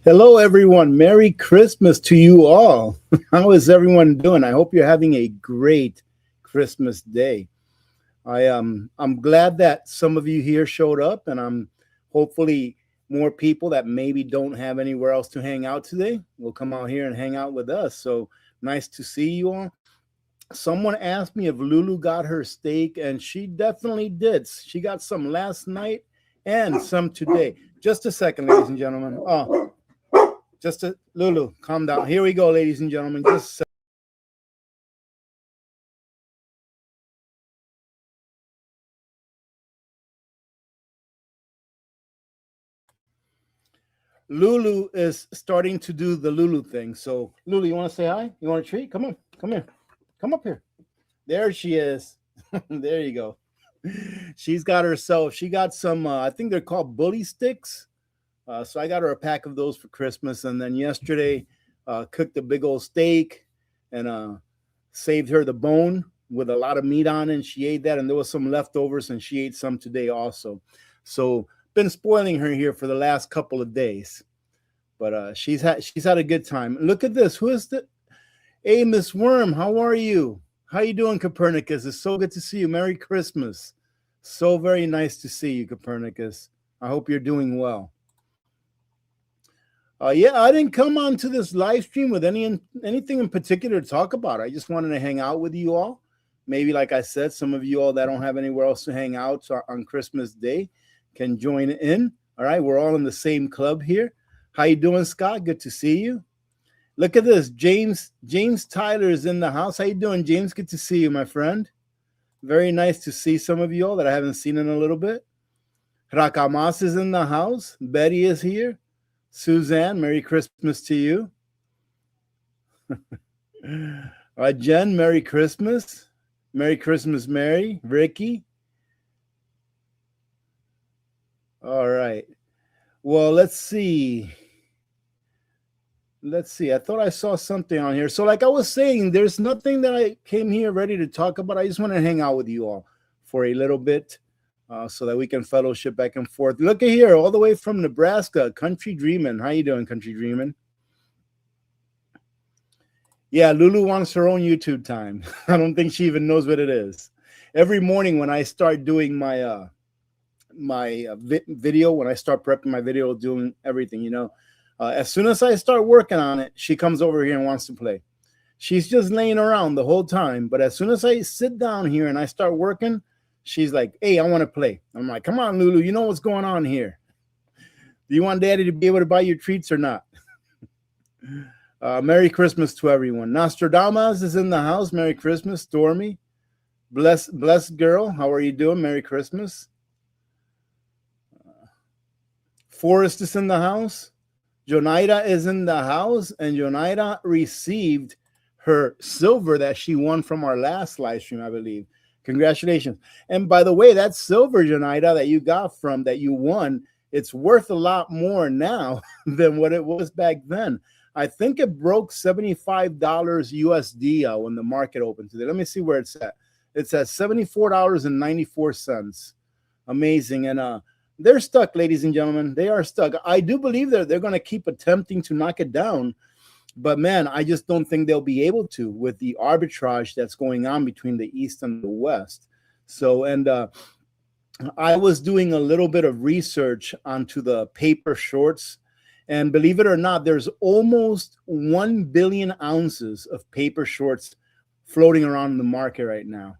Hello, everyone. Merry Christmas to you all. How is everyone doing? I hope you're having a great Christmas day. I'm glad that some of you here showed up, and I'm hopefully more people that maybe don't have anywhere else to hang out today will come out here and hang out with us. So nice to see you all. Someone asked me if Lulu got her steak, and she definitely did. She got some last night and some today. Just a second, ladies and gentlemen. Oh. Lulu, calm down. Here we go, ladies and gentlemen. Just Lulu is starting to do the Lulu thing. So, Lulu, you want to say hi? You want a treat? Come on. Come here. Come up here. There she is. There you go. She got some, I think they're called bully sticks. So I got her a pack of those for Christmas. And then yesterday, cooked a big old steak and saved her the bone with a lot of meat on it. And she ate that. And there was some leftovers, and she ate some today also. So been spoiling her here for the last couple of days. But she's had a good time. Look at this. Who is the? Hey, Miss Worm, how are you? How you doing, Copernicus? It's so good to see you. Merry Christmas. So very nice to see you, Copernicus. I hope you're doing well. Yeah, I didn't come on to this live stream with anything in particular to talk about. I just wanted to hang out with you all. Maybe, like I said, some of you all that don't have anywhere else to hang out on Christmas Day can join in. All right, we're all in the same club here. How you doing, Scott? Good to see you. Look at this. James Tyler is in the house. How you doing, James? Good to see you, my friend. Very nice to see some of you all that I haven't seen in a little bit. Rakamas is in the house. Betty is here. Suzanne, Merry Christmas to you. All right, Jen, Merry Christmas. Merry Christmas, Mary. Ricky. All right. Well, let's see. I thought I saw something on here. So like I was saying, there's nothing that I came here ready to talk about. I just want to hang out with you all for a little bit. So that we can fellowship back and forth. Look at here, all the way from Nebraska, Country Dreamin'. How you doing, Country Dreamin'? Yeah, Lulu wants her own YouTube time. I don't think she even knows what it is. Every morning when I start doing my video, when I start prepping my video, doing everything, as soon as I start working on it, she comes over here and wants to play. She's just laying around the whole time. But as soon as I sit down here and I start working, she's like, hey, I want to play. I'm like, come on, Lulu, you know what's going on here. Do you want Daddy to be able to buy you treats or not? Merry Christmas to everyone. Nostradamus is in the house. Merry Christmas. Stormy. Blessed girl. How are you doing? Merry Christmas. Forrest is in the house. Jonaida is in the house. And Jonaida received her silver that she won from our last live stream, I believe. Congratulations. And by the way, that silver, Jonaida, that you won, it's worth a lot more now than what it was back then. I think it broke $75 USD when the market opened today. Let me see where it's at. It's at $74.94. Amazing. And they're stuck, ladies and gentlemen. They are stuck. I do believe they're going to keep attempting to knock it down. But, man, I just don't think they'll be able to with the arbitrage that's going on between the East and the West. So, and I was doing a little bit of research onto the paper shorts, And believe it or not, there's almost 1 billion ounces of paper shorts floating around in the market right now.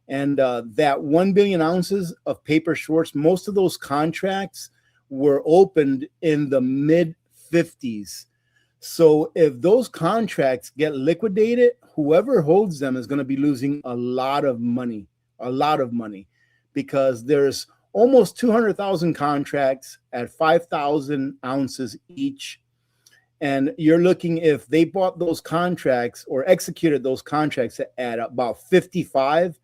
And that 1 billion ounces of paper shorts, most of those contracts were opened in the mid 50s. So if those contracts get liquidated, whoever holds them is going to be losing a lot of money, because there's almost 200,000 contracts at 5,000 ounces each. And you're looking, if they bought those contracts or executed those contracts at about 55,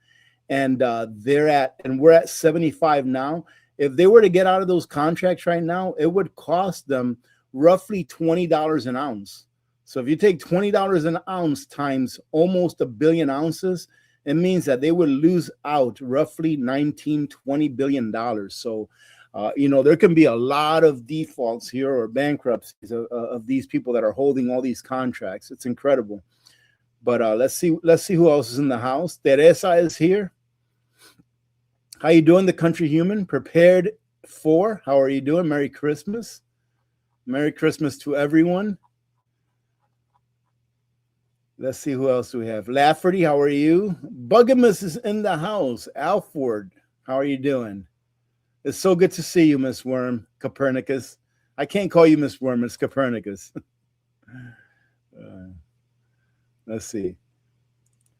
and we're at 75 now. If they were to get out of those contracts right now, it would cost them roughly $20 an ounce. So if you take $20 an ounce times almost a billion ounces, it means that they would lose out roughly $19-20 billion. So, there can be a lot of defaults here or bankruptcies of these people that are holding all these contracts. It's incredible. But let's see who else is in the house. Teresa is here. How you doing, the country human? Prepared for. How are you doing? Merry Christmas. Merry Christmas to everyone. Let's see who else we have. Lafferty, how are you? Bugamus is in the house. Alford, how are you doing? It's so good to see you, Miss Worm. Copernicus. I can't call you Miss Worm. It's Copernicus. Let's see.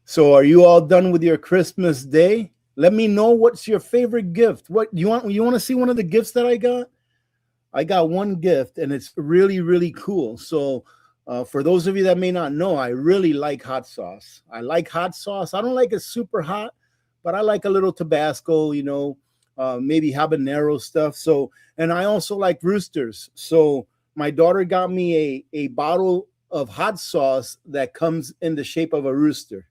So are you all done with your Christmas day? Let me know what's your favorite gift. What you want to see one of the gifts that I got? I got one gift, and it's really, really cool. So for those of you that may not know, I really like hot sauce. I like hot sauce. I don't like it super hot, but I like a little Tabasco, maybe habanero stuff. So, and I also like roosters. So my daughter got me a bottle of hot sauce that comes in the shape of a rooster.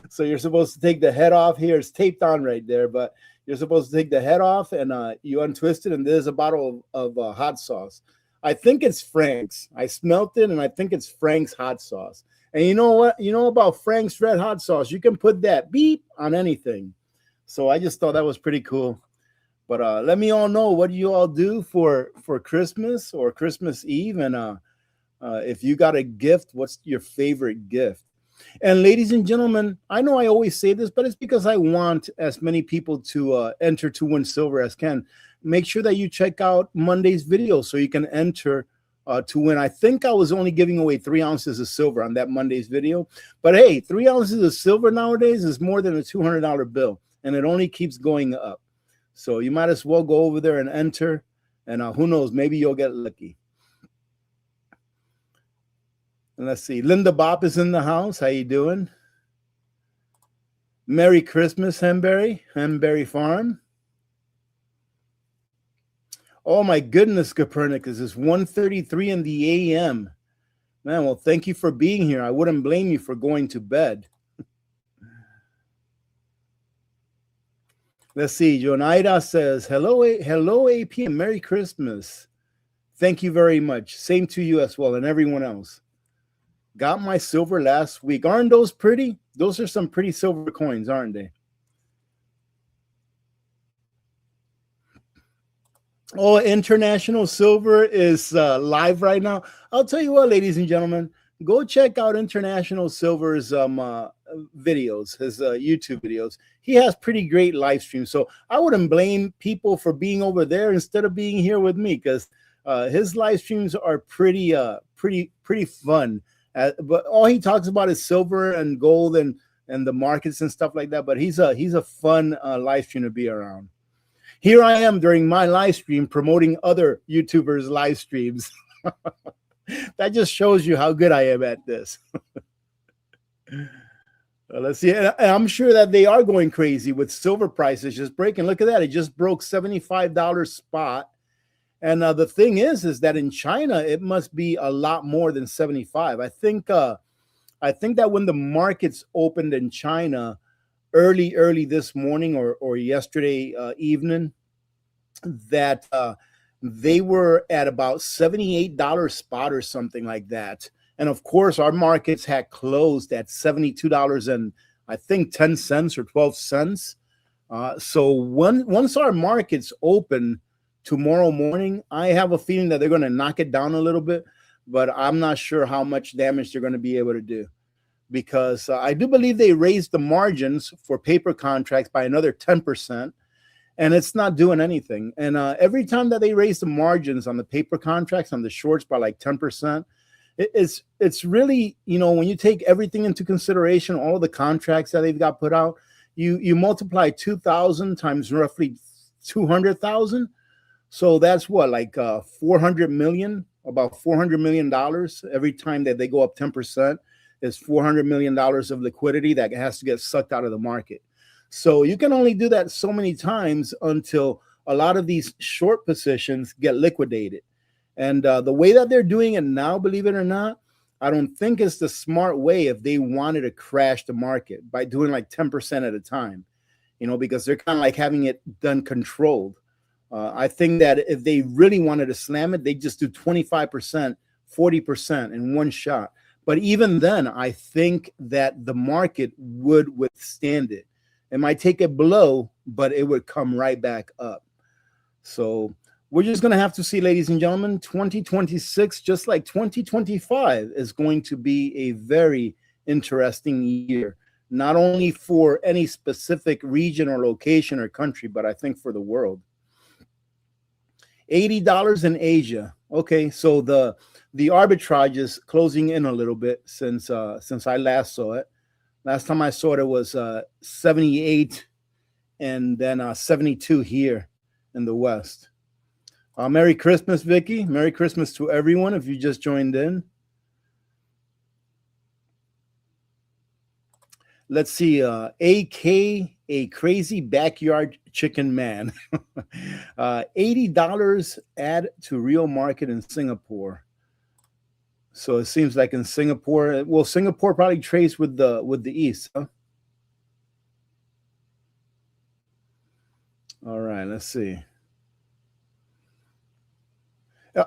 So you're supposed to take the head off. Here it's taped on right there, but you're supposed to take the head off, and you untwist it, and there's a bottle of hot sauce. I think it's Frank's. I smelt it, and I think it's Frank's hot sauce. And you know what? You know about Frank's red hot sauce? You can put that beep on anything. So I just thought that was pretty cool. But let me all know, what do you all do for Christmas or Christmas Eve? And if you got a gift, what's your favorite gift? And ladies and gentlemen, I know I always say this, but it's because I want as many people to enter to win silver as can. Make sure that you check out Monday's video so you can enter to win. I think I was only giving away 3 ounces of silver on that Monday's video. But hey, 3 ounces of silver nowadays is more than a $200 bill, and it only keeps going up. So you might as well go over there and enter, and who knows, maybe you'll get lucky. And let's see, Linda Bop is in the house. How you doing? Merry Christmas, Hemberry Farm. Oh my goodness, Copernicus, it's 1:33 in the a.m. Man, well, thank you for being here. I wouldn't blame you for going to bed. Let's see, Jonaida says, hello APM, Merry Christmas. Thank you very much. Same to you as well, and everyone else. Got my silver last week. Aren't those pretty? Those are some pretty silver coins, aren't they? Oh, International Silver is live right now. I'll tell you what, ladies and gentlemen, go check out International Silver's videos, his YouTube videos. He has pretty great live streams. So I wouldn't blame people for being over there instead of being here with me, because his live streams are pretty fun. But all he talks about is silver and gold and the markets and stuff like that. But he's a fun live stream to be around. Here I am during my live stream promoting other YouTubers' live streams. That just shows you how good I am at this. Let's see. And I'm sure that they are going crazy with silver prices just breaking. Look at that. It just broke $75 spot. And the thing is that in China, it must be a lot more than 75. I think that when the markets opened in China early this morning or yesterday evening, that they were at about $78 spot or something like that. And of course, our markets had closed at $72 and I think 10 cents or 12 cents. So once our markets open tomorrow morning, I have a feeling that they're going to knock it down a little bit, but I'm not sure how much damage they're going to be able to do, because I do believe they raised the margins for paper contracts by another 10%, and it's not doing anything. And every time that they raise the margins on the paper contracts, on the shorts, by like 10%, it's really, when you take everything into consideration, all the contracts that they've got put out, you multiply 2,000 times roughly 200,000. So that's what, like 400 million, about $400 million every time that they go up 10% is $400 million of liquidity that has to get sucked out of the market. So you can only do that so many times until a lot of these short positions get liquidated. And the way that they're doing it now, believe it or not, I don't think it's the smart way if they wanted to crash the market by doing like 10% at a time, because they're kind of like having it done controlled. I think that if they really wanted to slam it, they just do 25%, 40% in one shot. But even then, I think that the market would withstand it. It might take a blow, but it would come right back up. So we're just going to have to see, ladies and gentlemen. 2026, just like 2025, is going to be a very interesting year, not only for any specific region or location or country, but I think for the world. $80 in Asia. Okay, so the arbitrage is closing in a little bit since I last saw it. Last time I saw it was 78 and then 72 here in the West. Merry Christmas, Vicky. Merry Christmas to everyone if you just joined in. Let's see. AK, a crazy backyard chicken man. $80 add to real market in Singapore. So it seems like in Singapore, well, Singapore probably trades with the East, huh? All right, let's see.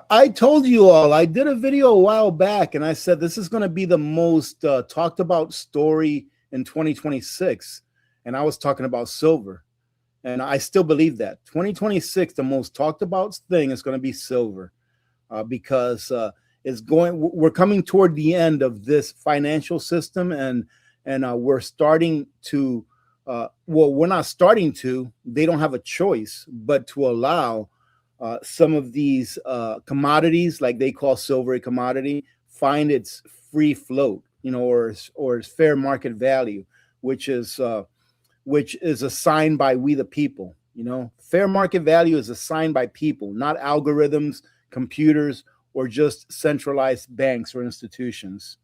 I told you all, I did a video a while back, and I said this is going to be the most talked about story in 2026. And I was talking about silver. And I still believe that. 2026, the most talked about thing is going to be silver, because we're coming toward the end of this financial system, and we're starting to, we're not starting to, they don't have a choice but to allow some of these commodities, like they call silver a commodity, find its free float, or its fair market value, which is assigned by we the people. Fair market value is assigned by people, not algorithms, computers, or just centralized banks or institutions.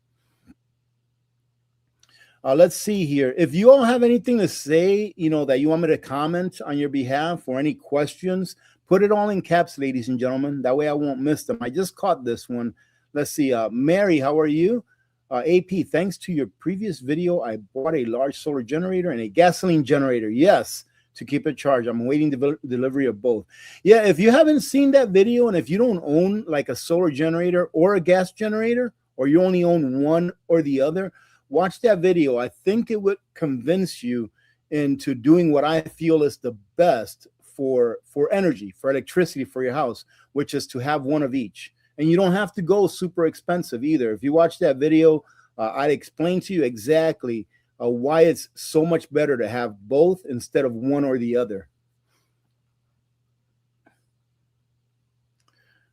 Let's see here. If you all have anything to say, that you want me to comment on your behalf, or any questions, put it all in caps, ladies and gentlemen. That way I won't miss them. I just caught this one. Let's see. Mary, how are you? AP, thanks to your previous video, I bought a large solar generator and a gasoline generator. Yes, to keep it charged. I'm awaiting delivery of both. Yeah, if you haven't seen that video, and if you don't own like a solar generator or a gas generator, or you only own one or the other, watch that video. I think it would convince you into doing what I feel is the best for energy, for electricity for your house, which is to have one of each. And you don't have to go super expensive either. If you watch that video, I'd explain to you exactly why it's so much better to have both instead of one or the other.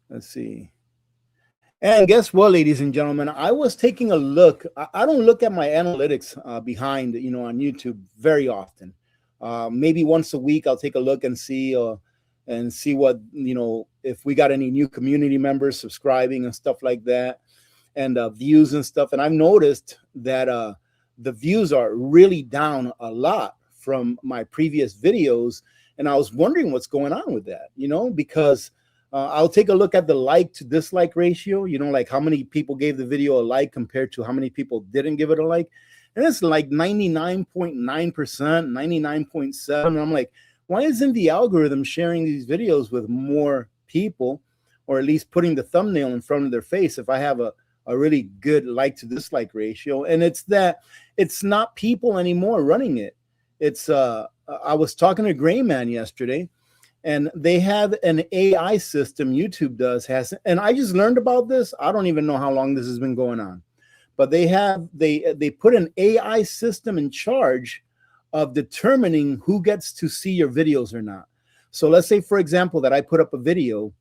Let's see. And guess what, ladies and gentlemen? I was taking a look. I don't look at my analytics behind, on YouTube very often. Maybe once a week, I'll take a look and see what, if we got any new community members subscribing and stuff like that, and views and stuff. And I've noticed that the views are really down a lot from my previous videos. And I was wondering what's going on with that, because I'll take a look at the like to dislike ratio, like how many people gave the video a like compared to how many people didn't give it a like. And it's like 99.9%, 99.7%. And I'm like, why isn't the algorithm sharing these videos with more people, or at least putting the thumbnail in front of their face if I have a really good like to dislike ratio? And it's that it's not people anymore running it. It's I was talking to Gray Man yesterday, and they have an AI system. YouTube has, and I just learned about this. I don't even know how long this has been going on, but they put an AI system in charge of determining who gets to see your videos or not. So let's say, for example, that I put up a video.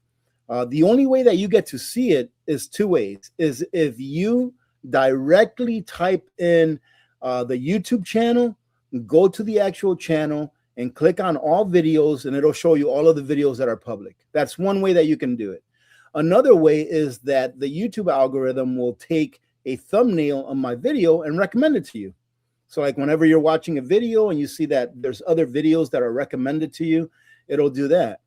The only way that you get to see it is two ways: is if you directly type in the YouTube channel, go to the actual channel and click on all videos, and it'll show you all of the videos that are public. That's one way that you can do it. Another way is that the YouTube algorithm will take a thumbnail on my video and recommend it to you. So like whenever you're watching a video and you see that there's other videos that are recommended to you, it'll do that.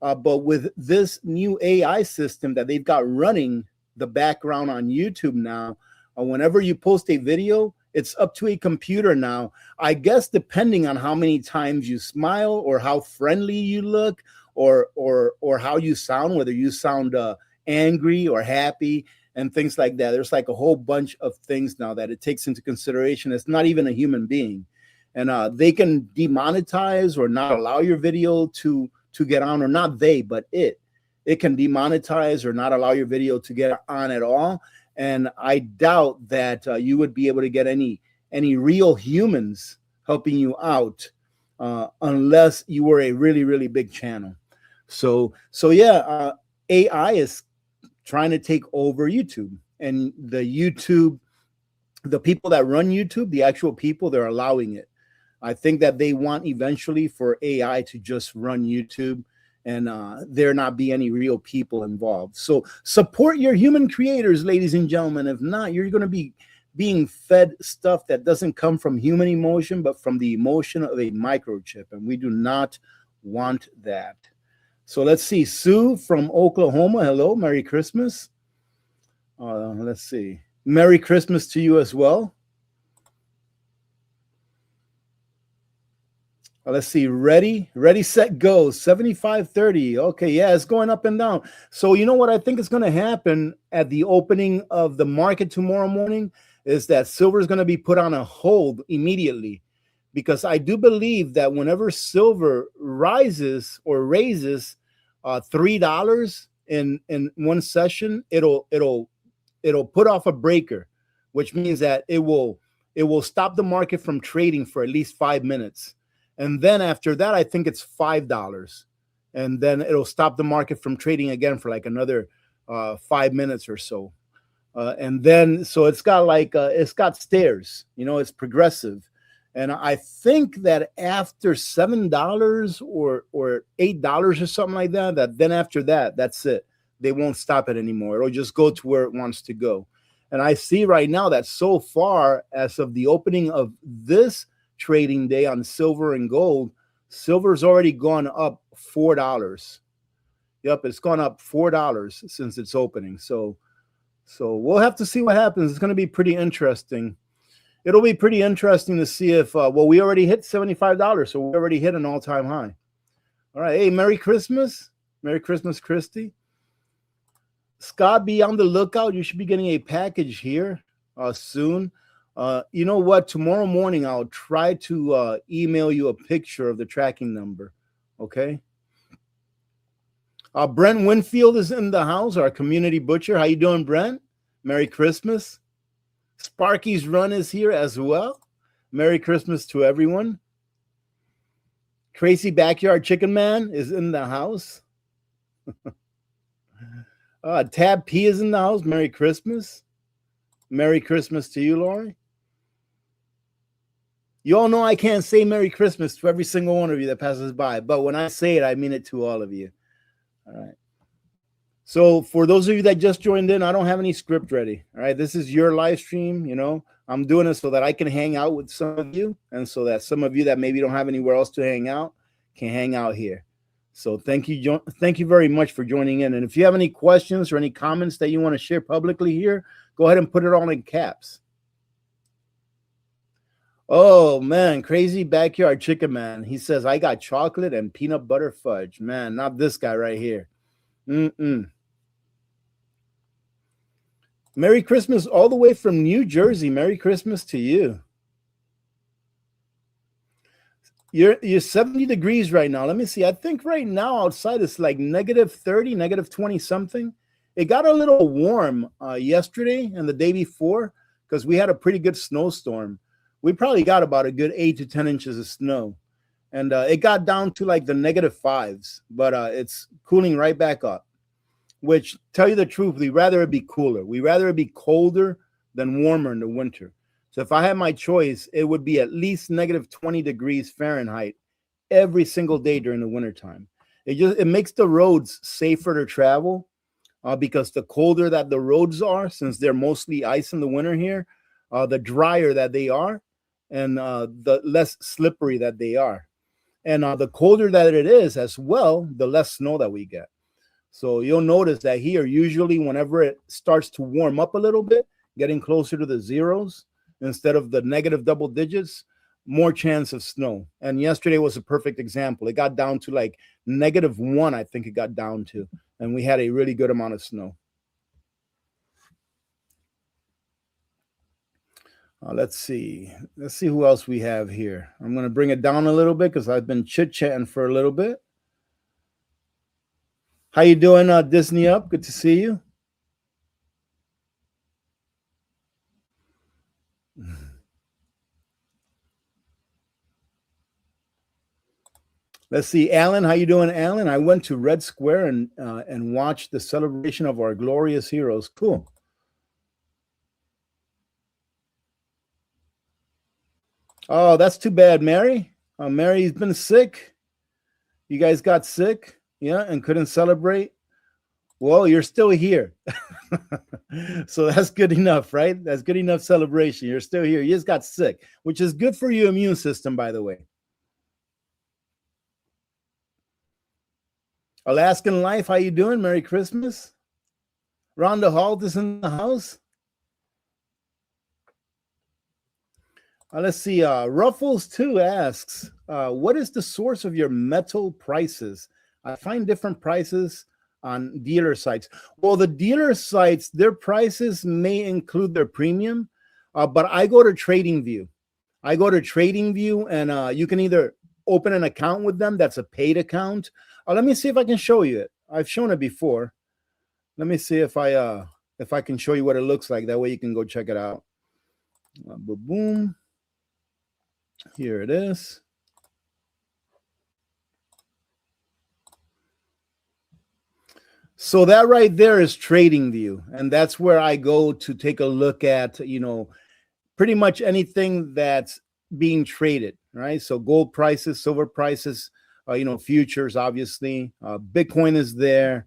But with this new AI system that they've got running the background on YouTube now, whenever you post a video, it's up to a computer now, I guess, depending on how many times you smile or how friendly you look, or how you sound, whether you sound angry or happy and things like that. There's like a whole bunch of things now that it takes into consideration. It's not even a human being, and they can demonetize or not allow your video to get on, or not they, but it can demonetize or not allow your video to get on at all. And I doubt that you would be able to get any real humans helping you out unless you were a really, really big channel. So yeah, AI is trying to take over YouTube, and the people that run YouTube, the actual people, they're allowing it. I think that they want eventually for AI to just run YouTube, and there not be any real people involved. So support your human creators, ladies and gentlemen. If not, you're going to be being fed stuff that doesn't come from human emotion, but from the emotion of a microchip, and we do not want that. So let's see. Sue from Oklahoma. Hello. Merry Christmas. Let's see. Merry Christmas to you as well. Let's see. Ready, set, go. 75.30. Okay, yeah, it's going up and down. So you know what I think is going to happen at the opening of the market tomorrow morning is that silver is going to be put on a hold immediately, because I do believe that whenever silver rises or raises $3 in one session, it'll put off a breaker, which means that it will stop the market from trading for at least 5 minutes. And then after that, I think it's $5. And then it'll stop the market from trading again for like another 5 minutes or so. And then, so it's got stairs, it's progressive. And I think that after $7 or $8 or something like that, then after that, that's it. They won't stop it anymore. It'll just go to where it wants to go. And I see right now that so far, as of the opening of this trading day on silver and gold, silver's already gone up $4. Yep, it's gone up $4 since its opening. So we'll have to see what happens. It's going to be pretty interesting. It'll be pretty interesting to see if we already hit $75, so we already hit an all-time high. All right, hey, Merry Christmas. Merry Christmas, Christy. Scott, be on the lookout. You should be getting a package here soon. You know what? Tomorrow morning, I'll try to email you a picture of the tracking number. Okay. Brent Winfield is in the house, our community butcher. How you doing, Brent? Merry Christmas. Sparky's Run is here as well. Merry Christmas to everyone. Crazy Backyard Chicken Man is in the house. Tab P is in the house. Merry Christmas. Merry Christmas to you, Lori. You all know I can't say Merry Christmas to every single one of you that passes by, but when I say it, I mean it to all of you. All right. So for those of you that just joined in, I don't have any script ready. All right. This is your live stream. I'm doing it so that I can hang out with some of you, and so that some of you that maybe don't have anywhere else to hang out can hang out here. So thank you very much for joining in. And if you have any questions or any comments that you want to share publicly here, go ahead and put it all in caps. Oh, man, Crazy Backyard Chicken Man. He says, I got chocolate and peanut butter fudge. Man, not this guy right here. Merry Christmas all the way from New Jersey. Merry Christmas to you. You're 70 degrees right now. Let me see. I think right now outside it's like negative 30, negative 20 something. It got a little warm yesterday and the day before because we had a pretty good snowstorm. We probably got about a good 8 to 10 inches of snow. And it got down to like the negative fives, but it's cooling right back up. Which, tell you the truth, we rather it be cooler. We rather it be colder than warmer in the winter. So if I had my choice, it would be at least negative 20 degrees Fahrenheit every single day during the wintertime. It makes the roads safer to travel because the colder that the roads are, since they're mostly ice in the winter here, the drier that they are, and the less slippery that they are. And the colder that it is as well, the less snow that we get. So you'll notice that here, usually whenever it starts to warm up a little bit, getting closer to the zeros instead of the negative double digits, more chance of snow. And yesterday was a perfect example. It got down to like -1, I think it got down to, and we had a really good amount of snow. Let's see who else we have here. I'm going to bring it down a little bit because I've been chit-chatting for a little bit. How you doing, Disney Up? Good to see you. Let's see, Alan. How you doing, Alan? I went to Red Square and watched the celebration of our glorious heroes. Cool. Oh, that's too bad, Mary. Mary's been sick. You guys got sick, yeah, and couldn't celebrate. Well, you're still here. So that's good enough, right? That's good enough celebration. You're still here. You just got sick, which is good for your immune system, by the way. Alaskan Life, how you doing? Merry Christmas. Rhonda Halt is in the house. Let's see. Ruffles 2 asks, what is the source of your metal prices? I find different prices on dealer sites. Well, the dealer sites, their prices may include their premium, but I go to TradingView. I go to TradingView, and you can either open an account with them. That's a paid account. Let me see if I can show you it. I've shown it before. Let me see if I can show you what it looks like. That way you can go check it out. Boom. Here it is. So that right there is TradingView, and that's where I go to take a look at, pretty much anything that's being traded, right? So gold prices, silver prices, futures, obviously. Bitcoin is there.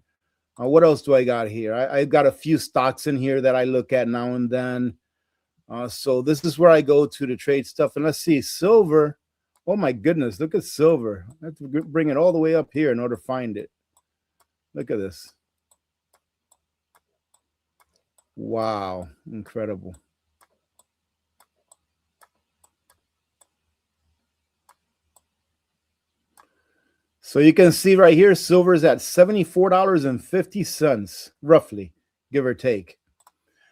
What else do I got here? I've got a few stocks in here that I look at now and then. So this is where I go to trade stuff. And let's see, silver. Oh my goodness, look at silver. I have to bring it all the way up here in order to find it. Look at this. Wow, incredible. So you can see right here, silver is at $74.50, roughly, give or take.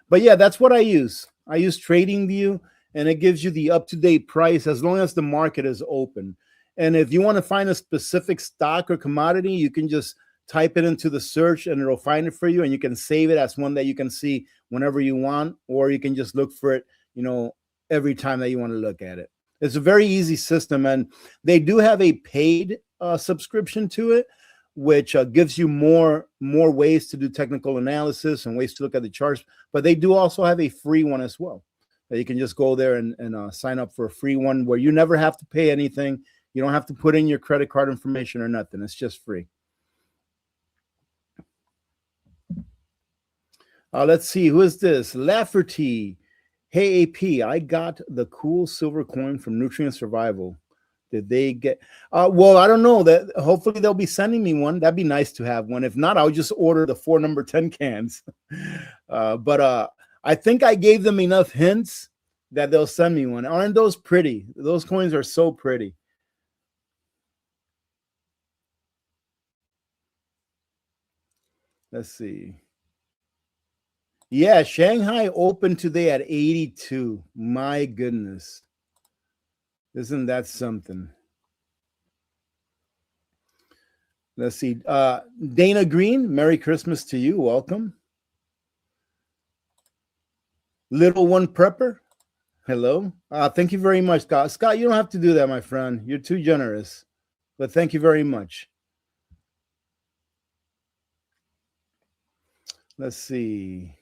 But yeah, that's what I use. I use TradingView, and it gives you the up-to-date price as long as the market is open. And if you want to find a specific stock or commodity, you can just type it into the search and it'll find it for you, and you can save it as one that you can see whenever you want, or you can just look for it, every time that you want to look at it. It's a very easy system, and they do have a paid subscription to it, which gives you more ways to do technical analysis and ways to look at the charts. But they do also have a free one as well. You can just go there and sign up for a free one where you never have to pay anything. You don't have to put in your credit card information or nothing. It's just free. Let's see. Who is this? Lafferty. Hey, AP, I got the cool silver coin from Nutrient Survival. Did they get? Well, I don't know. That hopefully they'll be sending me one. That'd be nice to have one. If not, I'll just order the 4 number 10 cans. But I think I gave them enough hints that they'll send me one. Aren't those pretty? Those coins are so pretty. Let's see. Yeah, Shanghai opened today at 82. My goodness. Isn't that something? Let's see. Dana Green, Merry Christmas to you. Welcome. Little One Prepper, hello. Thank you very much, Scott. Scott, you don't have to do that, my friend. You're too generous. But thank you very much. Let's see.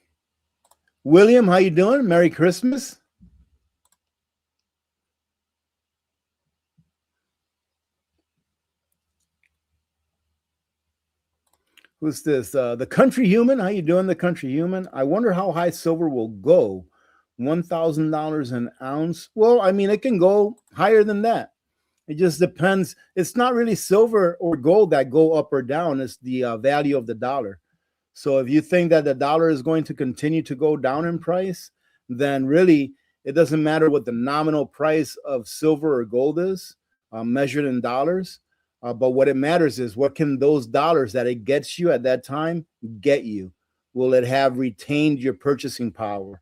William, how you doing? Merry Christmas. Who's this? The Country Human. How you doing, the Country Human? I wonder how high silver will go. $1,000 an ounce. Well, I mean, it can go higher than that. It just depends. It's not really silver or gold that go up or down. It's the value of the dollar. So if you think that the dollar is going to continue to go down in price, then really it doesn't matter what the nominal price of silver or gold is measured in dollars. But what it matters is what can those dollars that it gets you at that time get you? Will it have retained your purchasing power?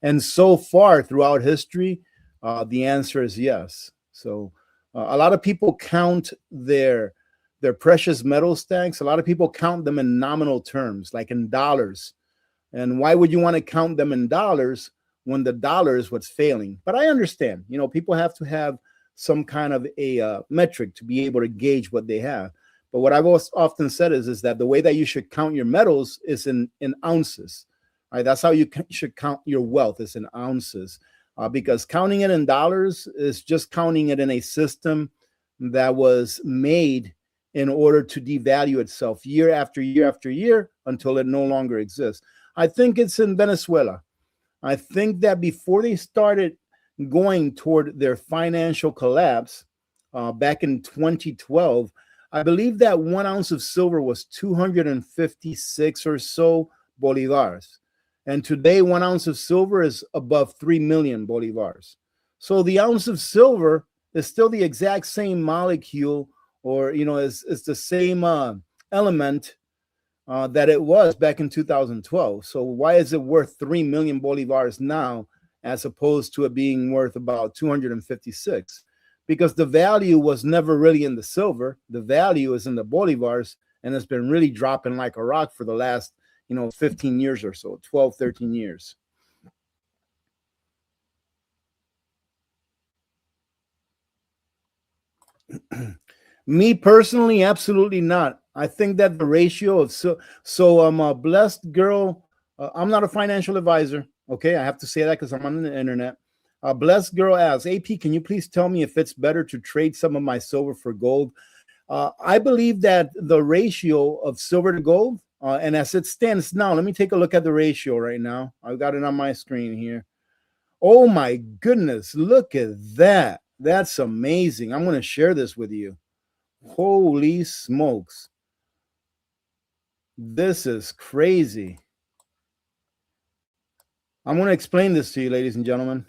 And so far throughout history, the answer is yes. So a lot of people count their precious metal stacks. A lot of people count them in nominal terms, like in dollars. And why would you want to count them in dollars when the dollar is what's failing? But I understand, people have to have some kind of a metric to be able to gauge what they have. But what I've often said is that the way that you should count your metals is in ounces. Right? That's how you should count your wealth, is in ounces. Because counting it in dollars is just counting it in a system that was made in order to devalue itself year after year after year until it no longer exists. I think it's in Venezuela. I think that before they started going toward their financial collapse back in 2012, I believe that 1 ounce of silver was 256 or so bolivars. And today, 1 ounce of silver is above 3 million bolivars. So the ounce of silver is still the exact same molecule, or, it's the same element that it was back in 2012. So why is it worth 3 million bolivars now as opposed to it being worth about 256? Because the value was never really in the silver. The value is in the bolivars, and it's been really dropping like a rock for the last 15 years or so, 12, 13 years. Me personally, absolutely not. I think that the ratio of so I'm a blessed girl. I'm not a financial advisor. Okay, I have to say that because I'm on the internet. Blessed girl asks, AP, can you please tell me if it's better to trade some of my silver for gold? I believe that the ratio of silver to gold, and as it stands now, let me take a look at the ratio right now. I've got it on my screen here. Oh my goodness, look at that. That's amazing. I'm going to share this with you. Holy smokes. This is crazy. I'm going to explain this to you, ladies and gentlemen,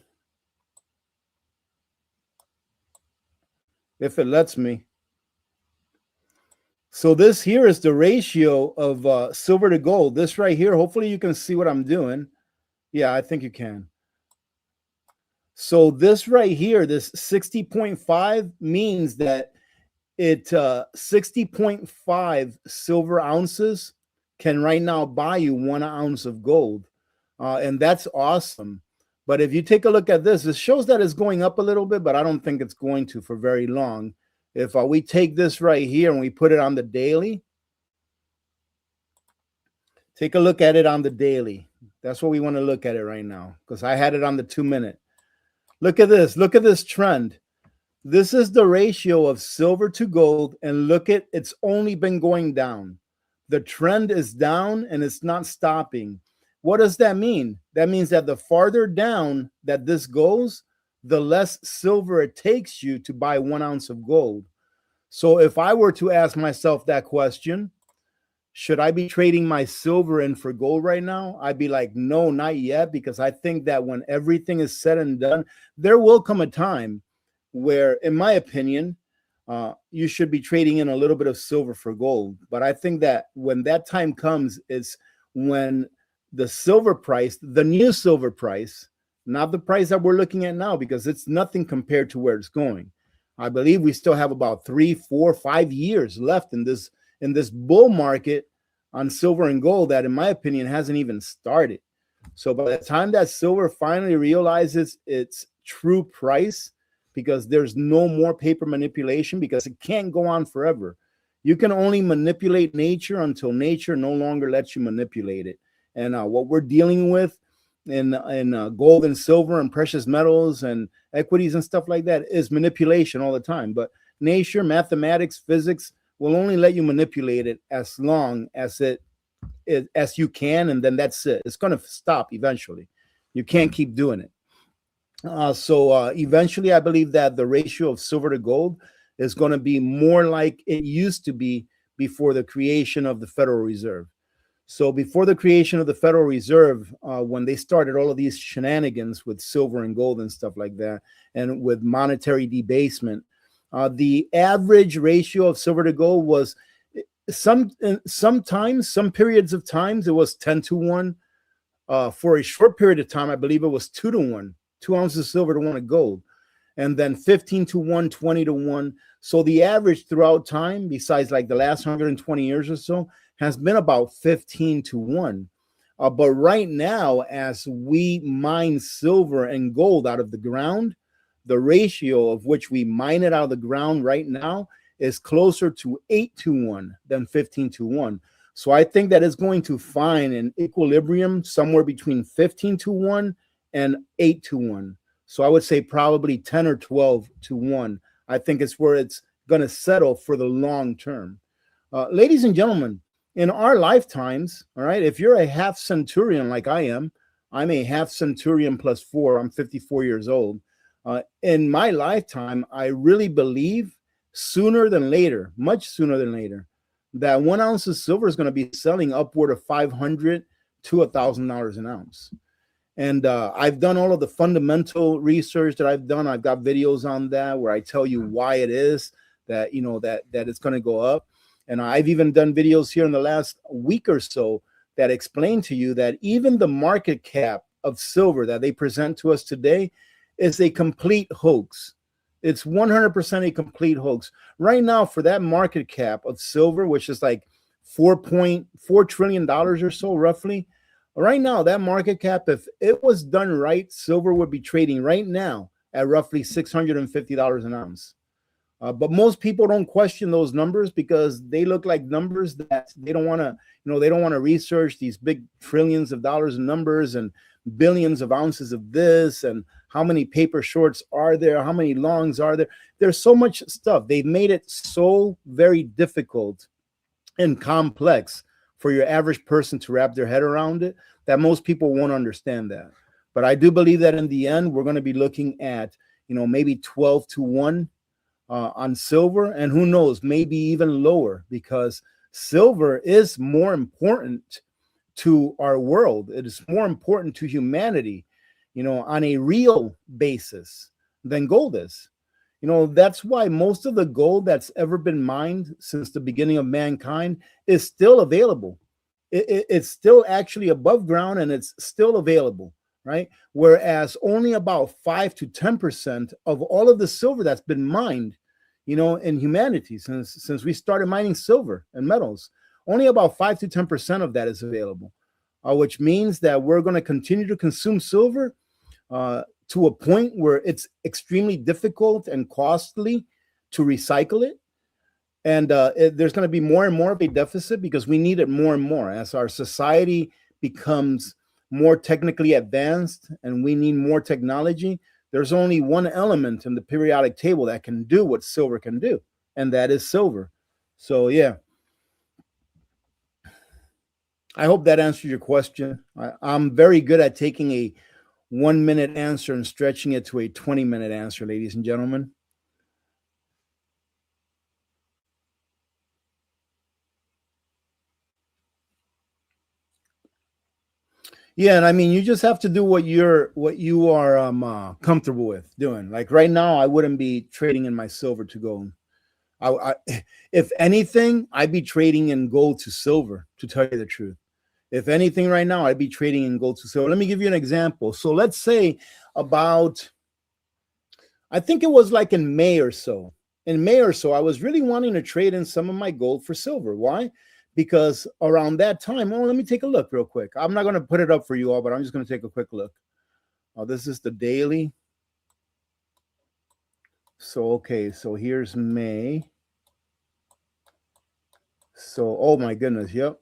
if it lets me. So this here is the ratio of silver to gold. This right here, hopefully you can see what I'm doing. Yeah, I think you can. So this right here, this 60.5 means that 60.5 silver ounces can right now buy you 1 ounce of gold. And that's awesome. But if you take a look at this, it shows that it's going up a little bit, but I don't think it's going to for very long. If we take this right here and we put it on the daily, take a look at it on the daily. That's what we want to look at it right now, because I had it on the 2-minute. Look at this. Look at this trend. This is the ratio of silver to gold, and look at it's only been going down. The trend is down and it's not stopping. What does that mean? That means that the farther down that this goes, the less silver it takes you to buy 1 ounce of gold. So if I were to ask myself that question, should I be trading my silver in for gold right now? I'd be like, no, not yet, because I think that when everything is said and done, there will come a time where, in my opinion, you should be trading in a little bit of silver for gold. But I think that when that time comes, is when the silver price, the new silver price, not the price that we're looking at now, because it's nothing compared to where it's going. I believe we still have about 3, 4, 5 years left in this in this bull market on silver and gold that, in my opinion, hasn't even started. So by the time that silver finally realizes its true price, because there's no more paper manipulation, because it can't go on forever. You can only manipulate nature until nature no longer lets you manipulate it. And what we're dealing with in gold and silver and precious metals and equities and stuff like that is manipulation all the time. But nature, mathematics, physics will only let you manipulate it as long as as you can, and then that's it. It's going to stop eventually. You can't keep doing it. So eventually, I believe that the ratio of silver to gold is going to be more like it used to be before the creation of the Federal Reserve. So before the creation of the Federal Reserve, when they started all of these shenanigans with silver and gold and stuff like that, and with monetary debasement, the average ratio of silver to gold was sometimes, some periods of times, it was 10 to 1. For a short period of time, I believe it was 2 to 1, 2 ounces of silver to 1 of gold. And then 15 to 1, 20 to 1. So the average throughout time, besides like the last 120 years or so, has been about 15 to 1. But right now, as we mine silver and gold out of the ground, the ratio of which we mine it out of the ground right now is closer to 8 to 1 than 15 to 1. So I think that it's going to find an equilibrium somewhere between 15 to 1 and 8 to 1. So I would say probably 10 or 12 to 1. I think it's where it's going to settle for the long term. Ladies and gentlemen, in our lifetimes, all right, if you're a half centurion like I am, I'm a half centurion plus 4. I'm 54 years old. In my lifetime, I really believe sooner than later, much sooner than later, that 1 ounce of silver is going to be selling upward of $500 to $1,000 an ounce. And I've done all of the fundamental research that I've done. I've got videos on that where I tell you why it is that, you know, that it's going to go up. And I've even done videos here in the last week or so that explain to you that even the market cap of silver that they present to us today is a complete hoax. It's 100% a complete hoax. Right now, for that market cap of silver, which is like $4.4 trillion or so, roughly, right now, that market cap, if it was done right, silver would be trading right now at roughly $650 an ounce. But most people don't question those numbers because they look like numbers that they don't want to, you know, they don't want to research these big trillions of dollars in numbers and billions of ounces of this and how many paper shorts are there, how many longs are there. There's so much stuff. They've made it so very difficult and complex for your average person to wrap their head around it that most people won't understand that. But I do believe that in the end, we're going to be looking at, you know, maybe 12 to 1 on silver, and who knows, maybe even lower, because silver is more important to our world. It is more important to humanity, you know, on a real basis than gold is. You know, that's why most of the gold that's ever been mined since the beginning of mankind is still available. It's still actually above ground and it's still available, right? Whereas only about 5 to 10% of all of the silver that's been mined, you know, in humanity since we started mining silver and metals, only about 5 to 10% of that is available, which means that we're going to continue to consume silver to a point where it's extremely difficult and costly to recycle it. And there's going to be more and more of a deficit because we need it more and more as our society becomes more technically advanced and we need more technology. There's only one element in the periodic table that can do what silver can do, and that is silver. So, yeah. I hope that answers your question. I'm very good at taking a 1-minute answer and stretching it to a 20-minute answer, ladies and gentlemen. Yeah, and I mean, you just have to do what you are comfortable with doing. Like right now, I wouldn't be trading in my silver to gold. If anything, I'd be trading in gold to silver, to tell you the truth. If anything, right now, I'd be trading in gold to silver. Let me give you an example. So let's say about, I think it was like in May or so. in May or so, I was really wanting to trade in some of my gold for silver. Why? Because around that time, let me take a look real quick. I'm not going to put it up for you all, but I'm just going to take a quick look. This is the daily. So, okay, so here's May. So, oh my goodness, yep.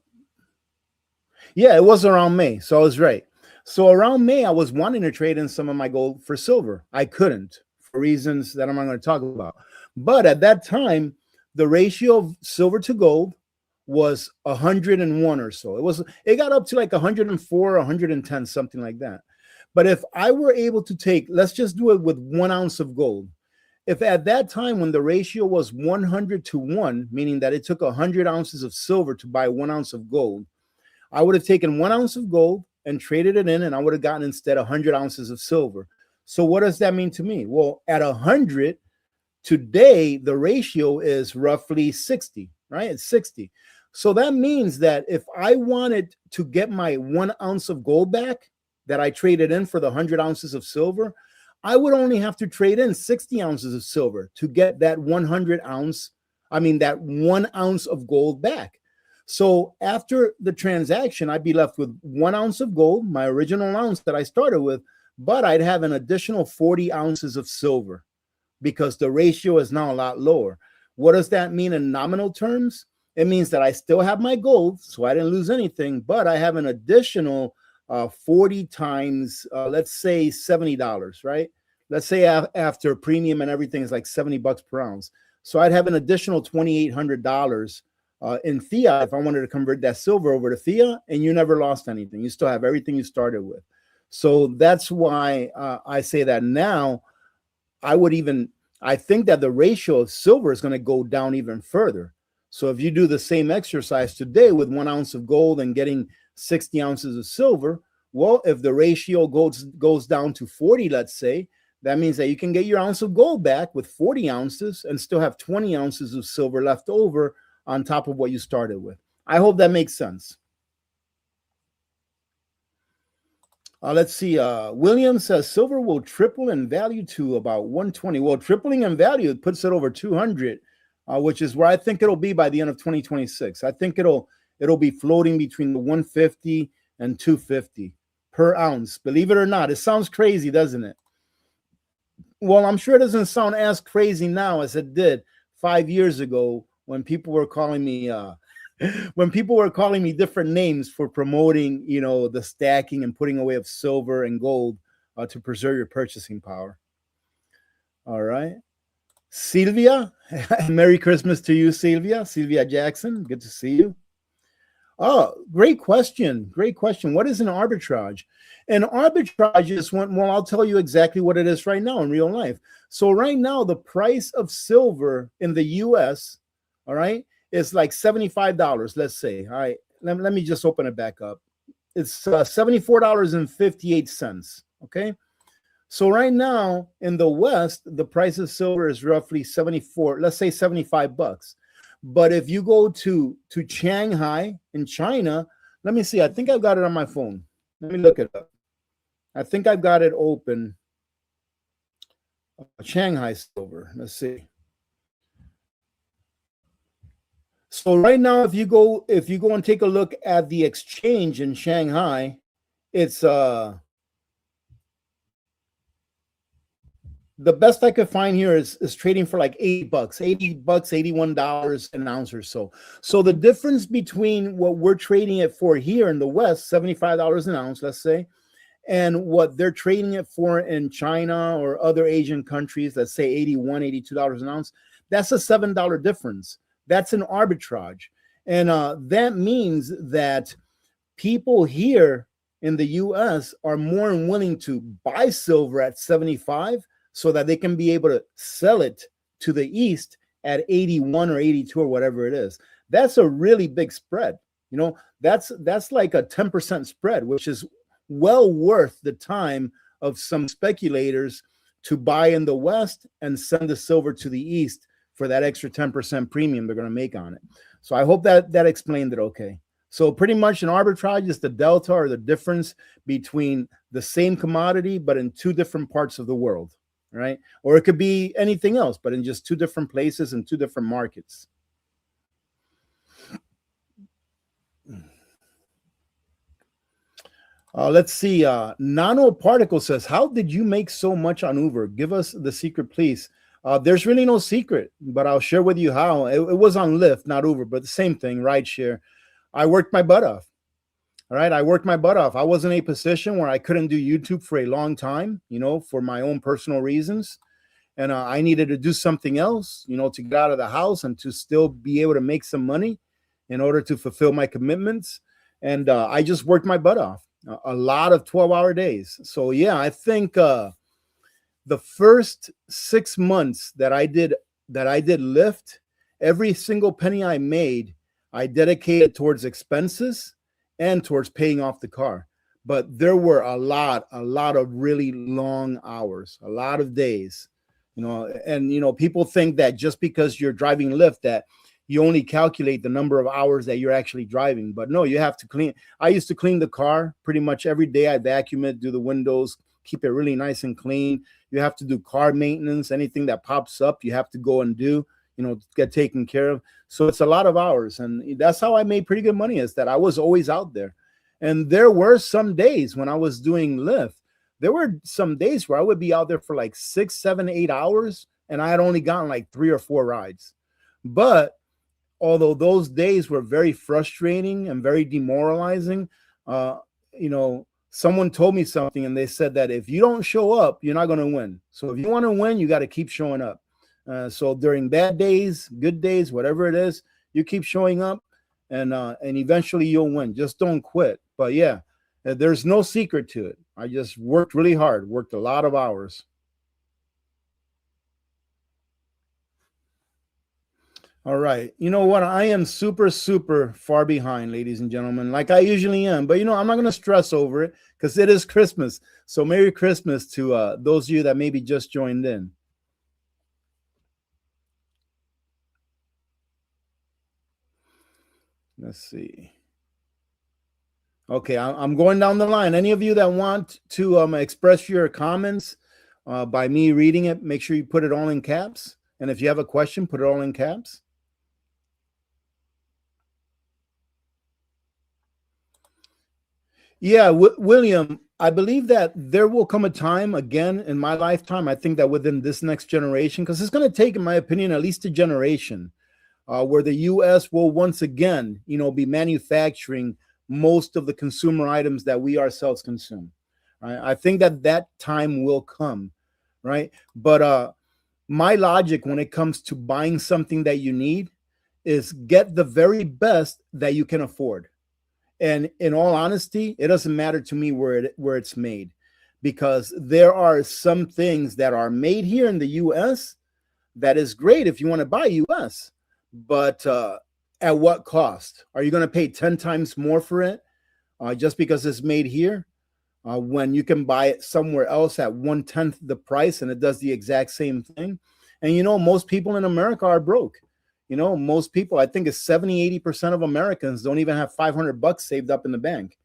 Yeah, it was around May, so I was right. So around May, I was wanting to trade in some of my gold for silver. I couldn't for reasons that I'm not going to talk about. But at that time, the ratio of silver to gold was 101 or so. It got up to like 104, 110, something like that. But if I were able to take, let's just do it with 1 ounce of gold. If at that time when the ratio was 100 to 1, meaning that it took 100 ounces of silver to buy 1 ounce of gold, I would have taken 1 ounce of gold and traded it in, and I would have gotten instead 100 ounces of silver. So what does that mean to me? Well, at 100, today, the ratio is roughly 60, right? It's 60. So that means that if I wanted to get my 1 ounce of gold back that I traded in for the 100 ounces of silver, I would only have to trade in 60 ounces of silver to get that 100 ounce, that 1 ounce of gold back. So after the transaction, I'd be left with 1 ounce of gold, my original ounce that I started with, but I'd have an additional 40 ounces of silver because the ratio is now a lot lower. What does that mean in nominal terms? It means that I still have my gold, so I didn't lose anything, but I have an additional 40 times, let's say $70, right? Let's say after premium and everything is like $70 per ounce. So I'd have an additional $2,800 in fiat if I wanted to convert that silver over to fiat, and you never lost anything. You still have everything you started with. So that's why I say that now I think that the ratio of silver is going to go down even further. So if you do the same exercise today with 1 ounce of gold and getting 60 ounces of silver, well, if the ratio goes down to 40, let's say, that means that you can get your ounce of gold back with 40 ounces and still have 20 ounces of silver left over on top of what you started with. I hope that makes sense. Let's see. William says silver will triple in value to about 120. Well, tripling in value, it puts it over 200, which is where I think it'll be by the end of 2026. I think it'll be floating between the 150 and 250 per ounce. Believe it or not, it sounds crazy, doesn't it? Well, I'm sure it doesn't sound as crazy now as it did 5 years ago when people were calling me different names for promoting, the stacking and putting away of silver and gold to preserve your purchasing power. All right. Sylvia, Merry Christmas to you, Sylvia. Sylvia Jackson, good to see you. Oh, great question. Great question. What is an arbitrage? An arbitrage is well, I'll tell you exactly what it is right now in real life. So right now, the price of silver in the US, all right, is like $75, let's say. All right, let me just open it back up. It's $74.58, okay? So right now in the West, the price of silver is roughly 74, let's say $75. But if you go to Shanghai in China, let me see, I think I've got it on my phone. Let me look it up. I think I've got it open. Shanghai silver, let's see. So right now, if you go and take a look at the exchange in Shanghai, it's the best I could find here is trading for like $80, $81 an ounce or so. So the difference between what we're trading it for here in the West, $75 an ounce, let's say, and what they're trading it for in China or other Asian countries, let's say $81, $82 an ounce, that's a $7 difference. That's an arbitrage. And that means that people here in the US are more than willing to buy silver at 75 so that they can be able to sell it to the East at 81 or 82 or whatever it is. That's a really big spread. That's like a 10% spread, which is well worth the time of some speculators to buy in the West and send the silver to the East for that extra 10% premium they're going to make on it. So I hope that explained it okay. So pretty much an arbitrage is the delta or the difference between the same commodity, but in two different parts of the world. right? Or it could be anything else, but in just two different places and two different markets. Let's see. Nanoparticle says, "How did you make so much on Uber? Give us the secret, please." There's really no secret, but I'll share with you how. It was on Lyft, not Uber, but the same thing, rideshare. I worked my butt off. All right, I worked my butt off. I was in a position where I couldn't do YouTube for a long time, for my own personal reasons, and I needed to do something else, to get out of the house and to still be able to make some money in order to fulfill my commitments. And I just worked my butt off, a lot of 12-hour days. So yeah, I think the first 6 months that I did Lyft, every single penny I made, I dedicated towards expenses and towards paying off the car. But there were a lot of really long hours, a lot of days, and people think that just because you're driving Lyft that you only calculate the number of hours that you're actually driving. But no, you have to clean. I used to clean the car pretty much every day. I vacuum it, do the windows, keep it really nice and clean. You have to do car maintenance. Anything that pops up, you have to go and do, get taken care of. So it's a lot of hours. And that's how I made pretty good money, is that I was always out there. And there were some days when I was doing Lyft, there were some days where I would be out there for like 6, 7, 8 hours, and I had only gotten like 3 or 4 rides. But although those days were very frustrating and very demoralizing, someone told me something, and they said that if you don't show up, you're not going to win. So if you want to win, you got to keep showing up. So during bad days, good days, whatever it is, you keep showing up, and eventually you'll win. Just don't quit. But yeah, there's no secret to it. I just worked really hard, worked a lot of hours. All right. You know what? I am super, super far behind, ladies and gentlemen, like I usually am. But, I'm not going to stress over it because it is Christmas. So Merry Christmas to those of you that maybe just joined in. Let's see. Okay, I'm going down the line. Any of you that want to express your comments by me reading it, make sure you put it all in caps. And if you have a question, put it all in caps. Yeah, William, I believe that there will come a time again in my lifetime. I think that within this next generation, because it's going to take, in my opinion, at least a generation, where the U.S. will once again, be manufacturing most of the consumer items that we ourselves consume. Right? I think that time will come, right? But my logic when it comes to buying something that you need is get the very best that you can afford. And in all honesty, it doesn't matter to me where it's made, because there are some things that are made here in the U.S. that is great if you want to buy U.S. But at what cost? Are you going to pay 10 times more for it just because it's made here when you can buy it somewhere else at 1/10 the price and it does the exact same thing? And most people in America are broke. Most people, I think it's 70-80% of Americans don't even have $500 saved up in the bank.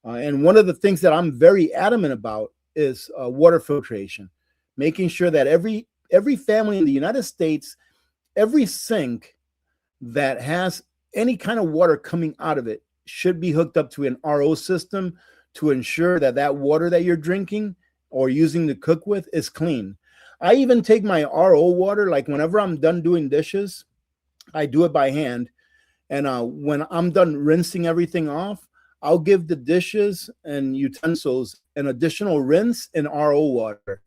And one of the things that I'm very adamant about is water filtration, making sure that every family in the United States, every sink that has any kind of water coming out of it should be hooked up to an RO system to ensure that water that you're drinking or using to cook with is clean. I even take my RO water, like whenever I'm done doing dishes, I do it by hand. And when I'm done rinsing everything off, I'll give the dishes and utensils an additional rinse in RO water,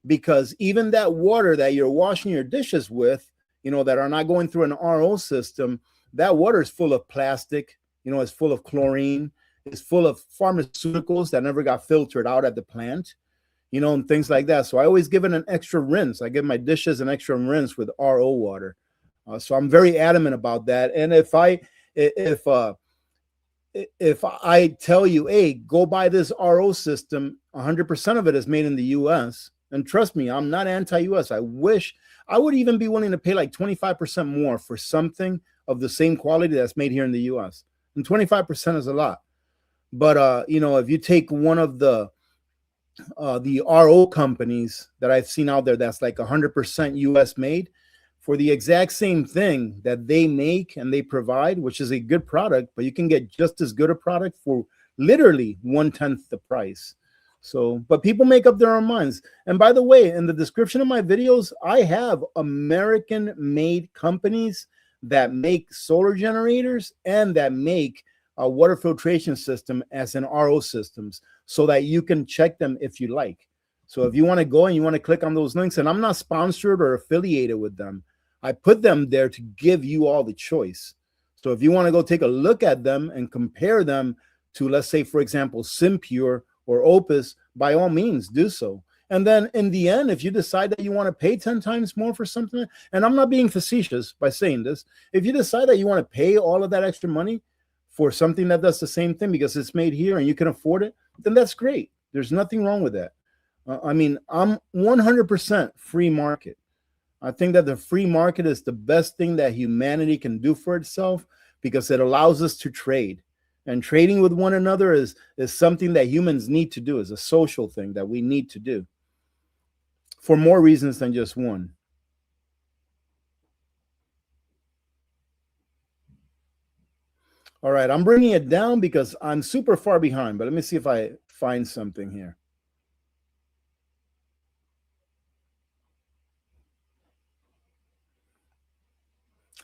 because even that water that you're washing your dishes with, that are not going through an RO system, that water is full of plastic, it's full of chlorine, it's full of pharmaceuticals that never got filtered out at the plant, and things like that. So I always give it an extra rinse. I give my dishes an extra rinse with RO water. So I'm very adamant about that. And if I tell you, hey, go buy this RO system, 100% of it is made in the U.S. And trust me, I'm not anti-U.S. I wish I would even be willing to pay like 25% more for something of the same quality that's made here in the U.S. And 25% is a lot. But if you take one of the the RO companies that I've seen out there that's like 100% US made for the exact same thing that they make and they provide, which is a good product, but you can get just as good a product for literally 1/10 the price. So, but people make up their own minds. And by the way, in the description of my videos, I have American made companies that make solar generators and that make a water filtration system as an RO systems so that you can check them if you like. So if you want to go and you want to click on those links, and I'm not sponsored or affiliated with them, I put them there to give you all the choice. So if you want to go take a look at them and compare them to, let's say, for example, Simpure or Opus, by all means do so. And then in the end, if you decide that you want to pay 10 times more for something, and I'm not being facetious by saying this, if you decide that you want to pay all of that extra money for something that does the same thing because it's made here and you can afford it, then that's great. There's nothing wrong with that. I mean, I'm 100% free market. I think that the free market is the best thing that humanity can do for itself because it allows us to trade. And trading with one another is something that humans need to do, is a social thing that we need to do for more reasons than just one. All right, I'm bringing it down because I'm super far behind, but let me see if I find something here.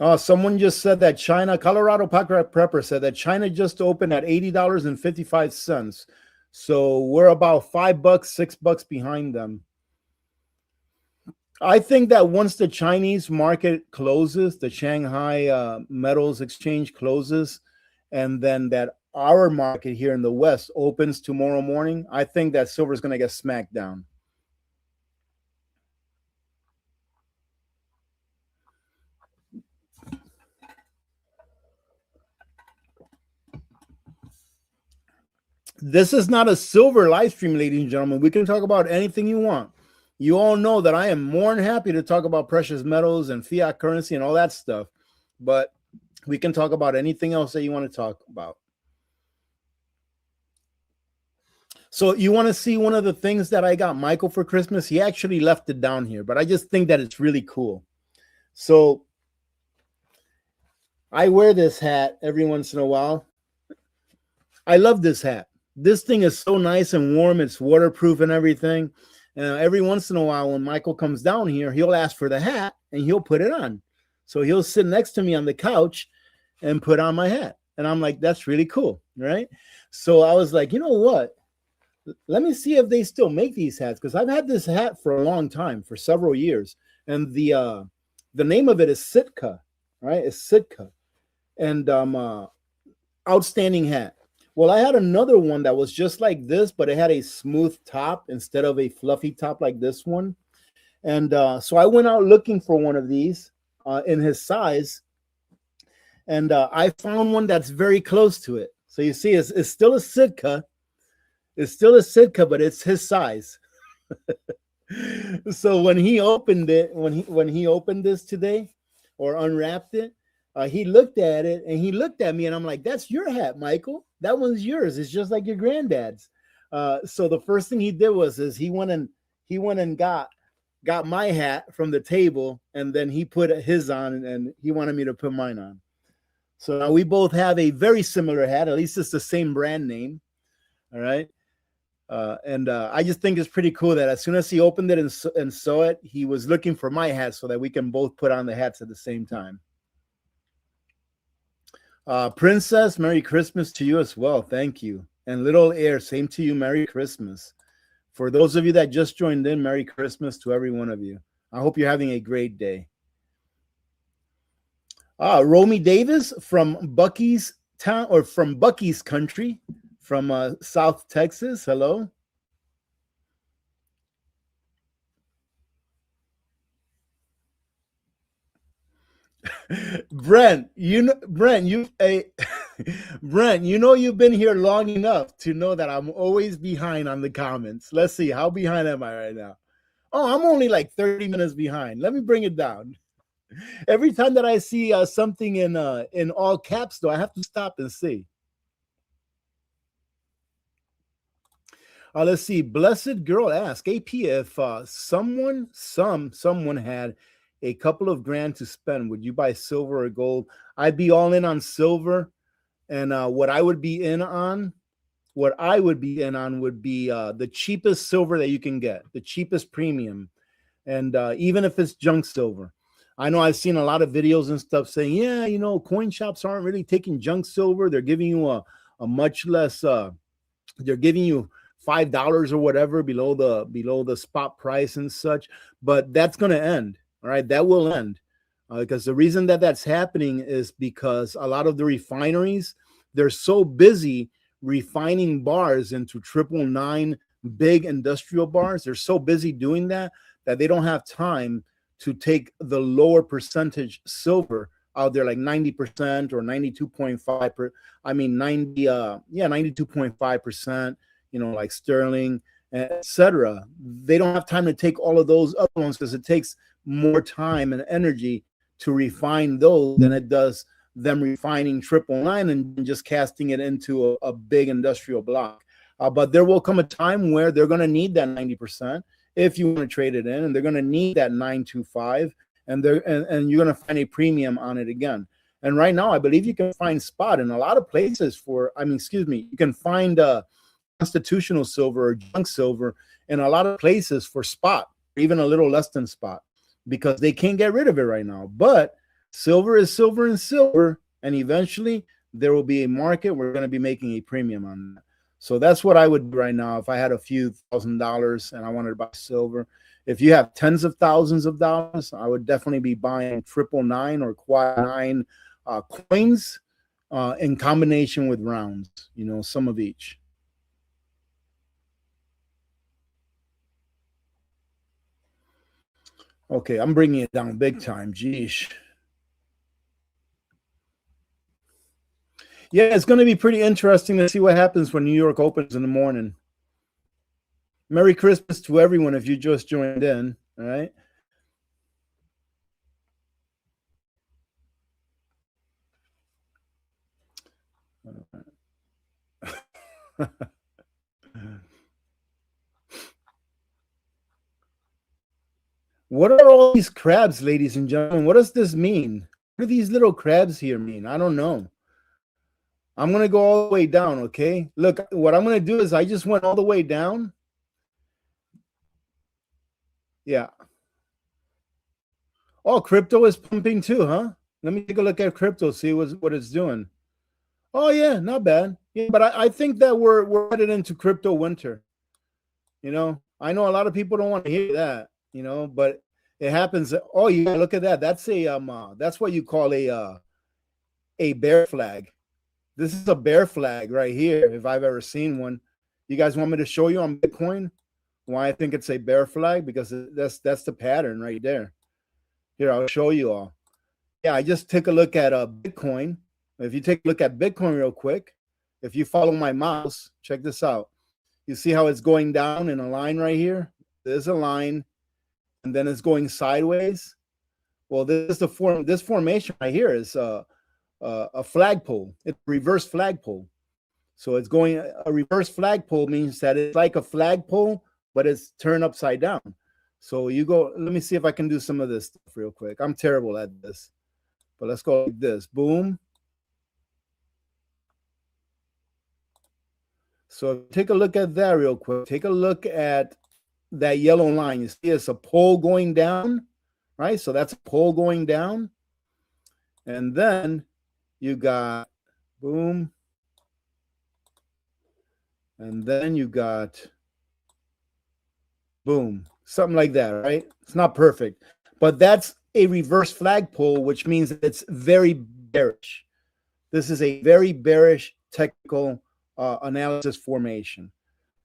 Oh, someone just said that China, Colorado Packer Prepper said that China just opened at $80.55. So we're about $5, $6 behind them. I think that once the Chinese market closes, the Shanghai Metals Exchange closes, and then that our market here in the West opens tomorrow morning, I think that silver is going to get smacked down. This is not a silver live stream, ladies and gentlemen. We can talk about anything you want. You all know that I am more than happy to talk about precious metals and fiat currency and all that stuff, but we can talk about anything else that you want to talk about. So you want to see one of the things that I got Michael for Christmas? He actually left it down here, but I just think that it's really cool. So I wear this hat every once in a while. I love this hat. This thing is so nice and warm. It's waterproof and everything. Every once in a while, when Michael comes down here, he'll ask for the hat and he'll put it on. So he'll sit next to me on the couch and put on my hat. And I'm like, that's really cool, right? So I was like, you know what? Let me see if they still make these hats, because I've had this hat for a long time, for several years. And the name of it is Sitka, right? It's Sitka. And outstanding hat. Well, I had another one that was just like this, but it had a smooth top instead of a fluffy top like this one. And so I went out looking for one of these in his size. And I found one that's very close to it. So you see, it's still a Sitka. It's still a Sitka, but it's his size. So when he opened it, when he opened this today or unwrapped it, he looked at it and he looked at me and I'm like, that's your hat, Michael. That one's yours. It's just like your granddad's. So the first thing he did was he went and got my hat from the table, and then he put his on and he wanted me to put mine on. So now we both have a very similar hat. At least it's the same brand name. All right. And I just think it's pretty cool that as soon as he opened it and saw it, he was looking for my hat so that we can both put on the hats at the same time. Princess, Merry Christmas to you as well. Thank you. And Little Air, same to you. Merry Christmas. For those of you that just joined in, Merry Christmas to every one of you. I hope you're having a great day. Romy Davis from Bucky's town, or from Bucky's country, from South Texas. Hello. Brent, Brent, Brent, you've been here long enough to know that I'm always behind on the comments. Let's see, how behind am I right now? Oh, I'm only like 30 minutes behind. Let me bring it down. Every time that I see something in all caps, though, I have to stop and see. Let's see. Blessed girl ask AP if someone had a couple of grand to spend, would you buy silver or gold? I'd be all in on silver, and what I would be in on, would be the cheapest silver that you can get, the cheapest premium, and even if it's junk silver. I know I've seen a lot of videos and stuff saying, yeah, coin shops aren't really taking junk silver. They're giving you a much less. They're giving you $5 or whatever below the spot price and such. But that's going to end. All right, that will end, because the reason that that's happening is because a lot of the refineries, they're so busy refining bars into 999 big industrial bars. They're so busy doing that they don't have time to take the lower percentage silver out there, like 90% or 92.5 I mean 92.5%, like sterling, etc. They don't have time to take all of those other ones because it takes more time and energy to refine those than it does them refining 999 and just casting it into a big industrial block. But there will come a time where they're going to need that 90% if you want to trade it in, and they're going to need that 925, and and you're going to find a premium on it again. And right now, I believe you can find spot in a lot of places you can find constitutional silver or junk silver in a lot of places for spot, even a little less than spot, because they can't get rid of it right now. But silver is silver and silver, and eventually there will be a market where we're going to be making a premium on that. So that's what I would do right now if I had a few $1,000s and I wanted to buy silver. If you have tens of thousands of dollars, I would definitely be buying 999 or quad 9 coins in combination with rounds, some of each. Okay, I'm bringing it down big time. Geesh. Yeah, it's going to be pretty interesting to see what happens when New York opens in the morning. Merry Christmas to everyone if you just joined in, all right? What are all these crabs, ladies and gentlemen? What does this mean? What do these little crabs here mean? I don't know. I'm going to go all the way down, okay? Look, what I'm going to do is I just went all the way down. Yeah. Oh, crypto is pumping too, huh? Let me take a look at crypto, see what it's doing. Oh, yeah, not bad. Yeah, but I think that we're headed into crypto winter. I know a lot of people don't want to hear that, but it happens. Oh, yeah, look at that. That's that's what you call a bear flag. This is a bear flag right here, if I've ever seen one. You guys want me to show you on Bitcoin why I think it's a bear flag? Because that's the pattern right there. Here, I'll show you all. Yeah, I just took a look at Bitcoin. If you take a look at Bitcoin real quick, if you follow my mouse, check this out. You see how it's going down in a line right here? There's a line, and then it's going sideways. Well, this formation right here is a flagpole. It's a reverse flagpole. So it's going, a reverse flagpole means that it's like a flagpole, but it's turned upside down. So you go, let me see if I can do some of this stuff real quick. I'm terrible at this, but let's go like this. Boom. So take a look at that real quick. Take a look at that yellow line. You see it's a pole going down, right? So that's a pole going down. And then you got boom. And then you got boom, something like that, right? It's not perfect, but that's a reverse flagpole, which means it's very bearish. This is a very bearish technical analysis formation.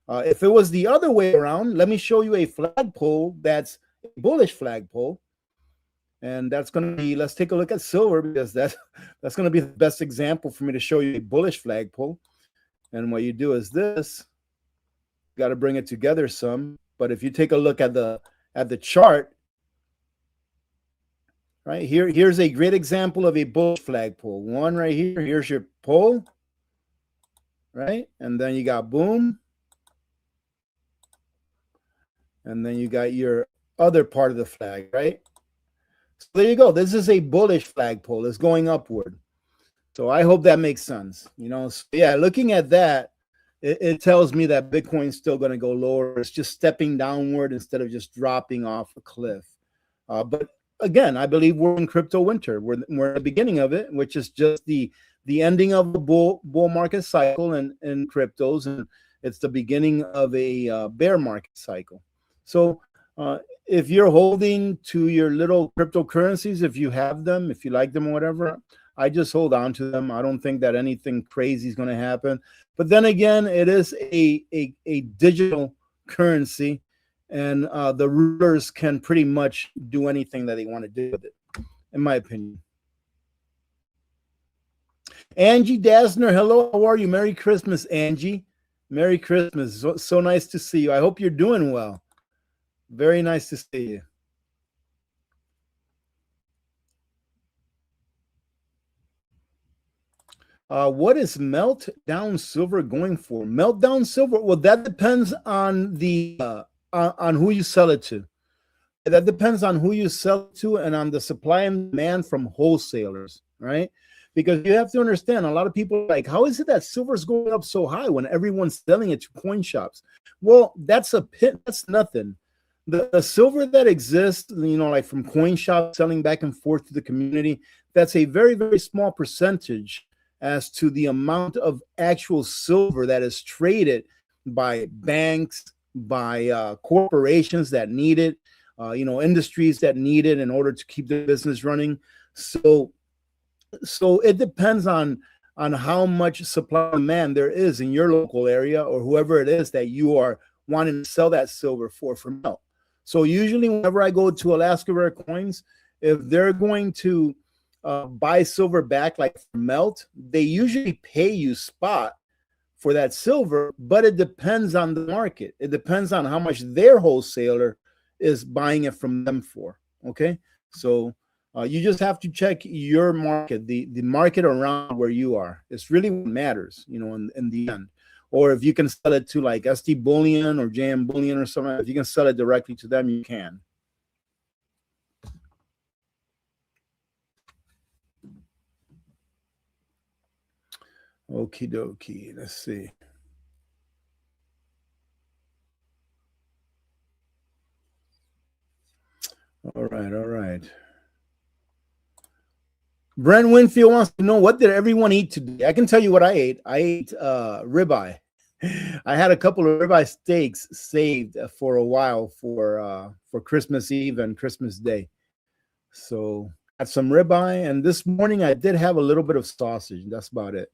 If it was the other way around, let me show you a flagpole that's a bullish flagpole. And that's going to be, let's take a look at silver, because that's going to be the best example for me to show you a bullish flagpole. And what you do is this, got to bring it together some. But if you take a look at the chart, right here, here's a great example of a bullish flagpole. One right here, here's your pole, right? And then you got boom, and then you got your other part of the flag, right? So there you go. This is a bullish flagpole. It's going upward. So I hope that makes sense. So yeah, looking at that, it tells me that Bitcoin's still going to go lower. It's just stepping downward instead of just dropping off a cliff. But again, I believe we're in crypto winter. We're at the beginning of it, which is just the ending of the bull market cycle in cryptos, and it's the beginning of a bear market cycle. So if you're holding to your little cryptocurrencies, if you have them, if you like them or whatever, I just hold on to them. I don't think that anything crazy is going to happen. But then again, it is a digital currency, and the rulers can pretty much do anything that they want to do with it, in my opinion. Angie Dasner, hello, how are you? Merry Christmas, Angie. Merry Christmas. So nice to see you. I hope you're doing well. Very nice to see you. What is meltdown silver going for? Meltdown silver? Well, that depends on the on who you sell it to. That depends on who you sell it to and on the supply and demand from wholesalers, right? Because you have to understand, a lot of people are like, how is it that silver is going up so high when everyone's selling it to coin shops? Well, that's a pit. That's nothing. The silver that exists, like from coin shops selling back and forth to the community, that's a very, very small percentage as to the amount of actual silver that is traded by banks, by corporations that need it, industries that need it in order to keep the business running. So it depends on how much supply and demand there is in your local area, or whoever it is that you are wanting to sell that silver for melt. So usually whenever I go to Alaska Rare Coins, if they're going to buy silver back like for melt, they usually pay you spot for that silver, but it depends on the market. It depends on how much their wholesaler is buying it from them for. Okay, so you just have to check your market, the market around where you are. It's really what matters, in the end. Or if you can sell it to like ST Bullion or JM Bullion or something, if you can sell it directly to them, you can. Okie dokie. Let's see. All right. Brent Winfield wants to know, what did everyone eat today? I can tell you what I ate. I ate ribeye. I had a couple of ribeye steaks saved for a while for Christmas Eve and Christmas Day. So I had some ribeye, and this morning I did have a little bit of sausage. That's about it.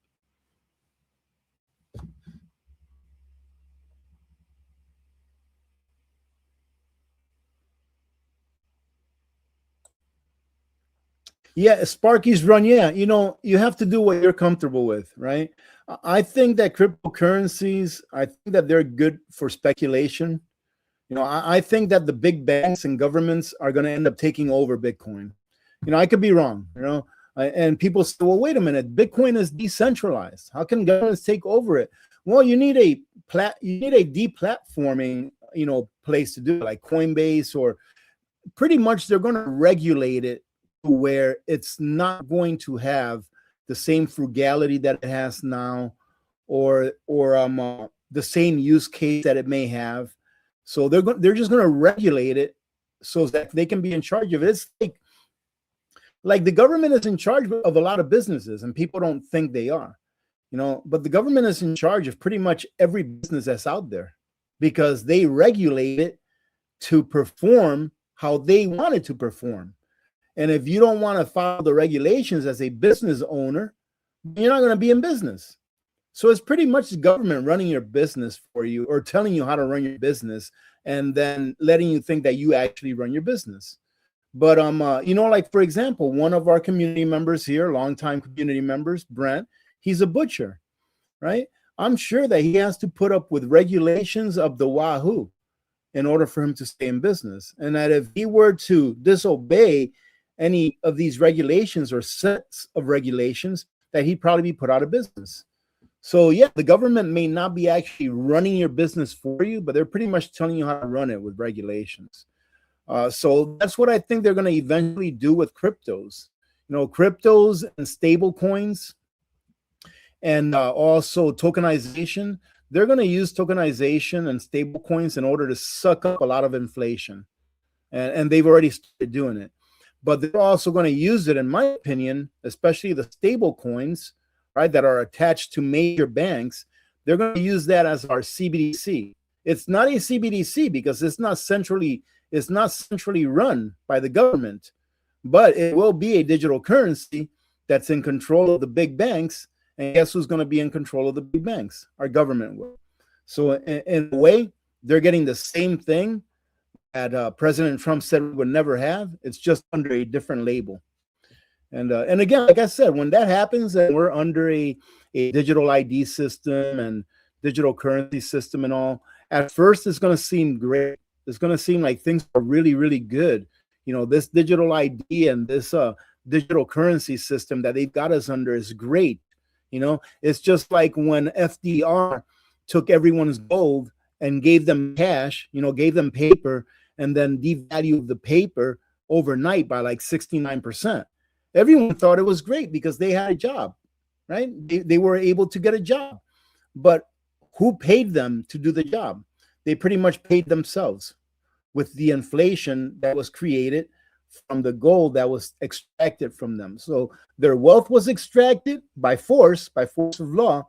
Yeah, Sparky's run. Yeah, you have to do what you're comfortable with, right? I think that cryptocurrencies, I think that they're good for speculation. I think that the big banks and governments are going to end up taking over Bitcoin. I could be wrong, and people say, well, wait a minute, Bitcoin is decentralized. How can governments take over it? Well, you need a deplatforming, place to do it, like Coinbase, or pretty much they're going to regulate it to where it's not going to have the same frugality that it has now, or the same use case that it may have. So they're just going to regulate it so that they can be in charge of it. It's like the government is in charge of a lot of businesses, and people don't think they are, but the government is in charge of pretty much every business that's out there, because they regulate it to perform how they want it to perform. And if you don't want to follow the regulations as a business owner, you're not going to be in business. So it's pretty much the government running your business for you, or telling you how to run your business, and then letting you think that you actually run your business. But like, for example, one of our community members here, longtime community members, Brent, he's a butcher, right? I'm sure that he has to put up with regulations of the wahoo in order for him to stay in business. And that if he were to disobey any of these regulations or sets of regulations, that he'd probably be put out of business. So yeah, the government may not be actually running your business for you, but they're pretty much telling you how to run it with regulations. So that's what I think they're going to eventually do with cryptos. Cryptos and stable coins, and also tokenization. They're going to use tokenization and stable coins in order to suck up a lot of inflation. And they've already started doing it. But they're also going to use it, in my opinion, especially the stable coins, right, that are attached to major banks. They're going to use that as our CBDC. It's not a CBDC because it's not centrally run by the government, but it will be a digital currency that's in control of the big banks. And guess who's going to be in control of the big banks? Our government will. So in a way, they're getting the same thing that President Trump said we would never have. It's just under a different label. And again, like I said, when that happens and we're under a digital ID system and digital currency system and all, at first it's going to seem great. It's going to seem like things are really, really good. This digital ID and this digital currency system that they've got us under is great. It's just like when FDR took everyone's gold and gave them cash, gave them paper, and then devalued the paper overnight by like 69%. Everyone thought it was great because they had a job, right? They were able to get a job. But who paid them to do the job? They pretty much paid themselves with the inflation that was created from the gold that was extracted from them. So their wealth was extracted by force of law.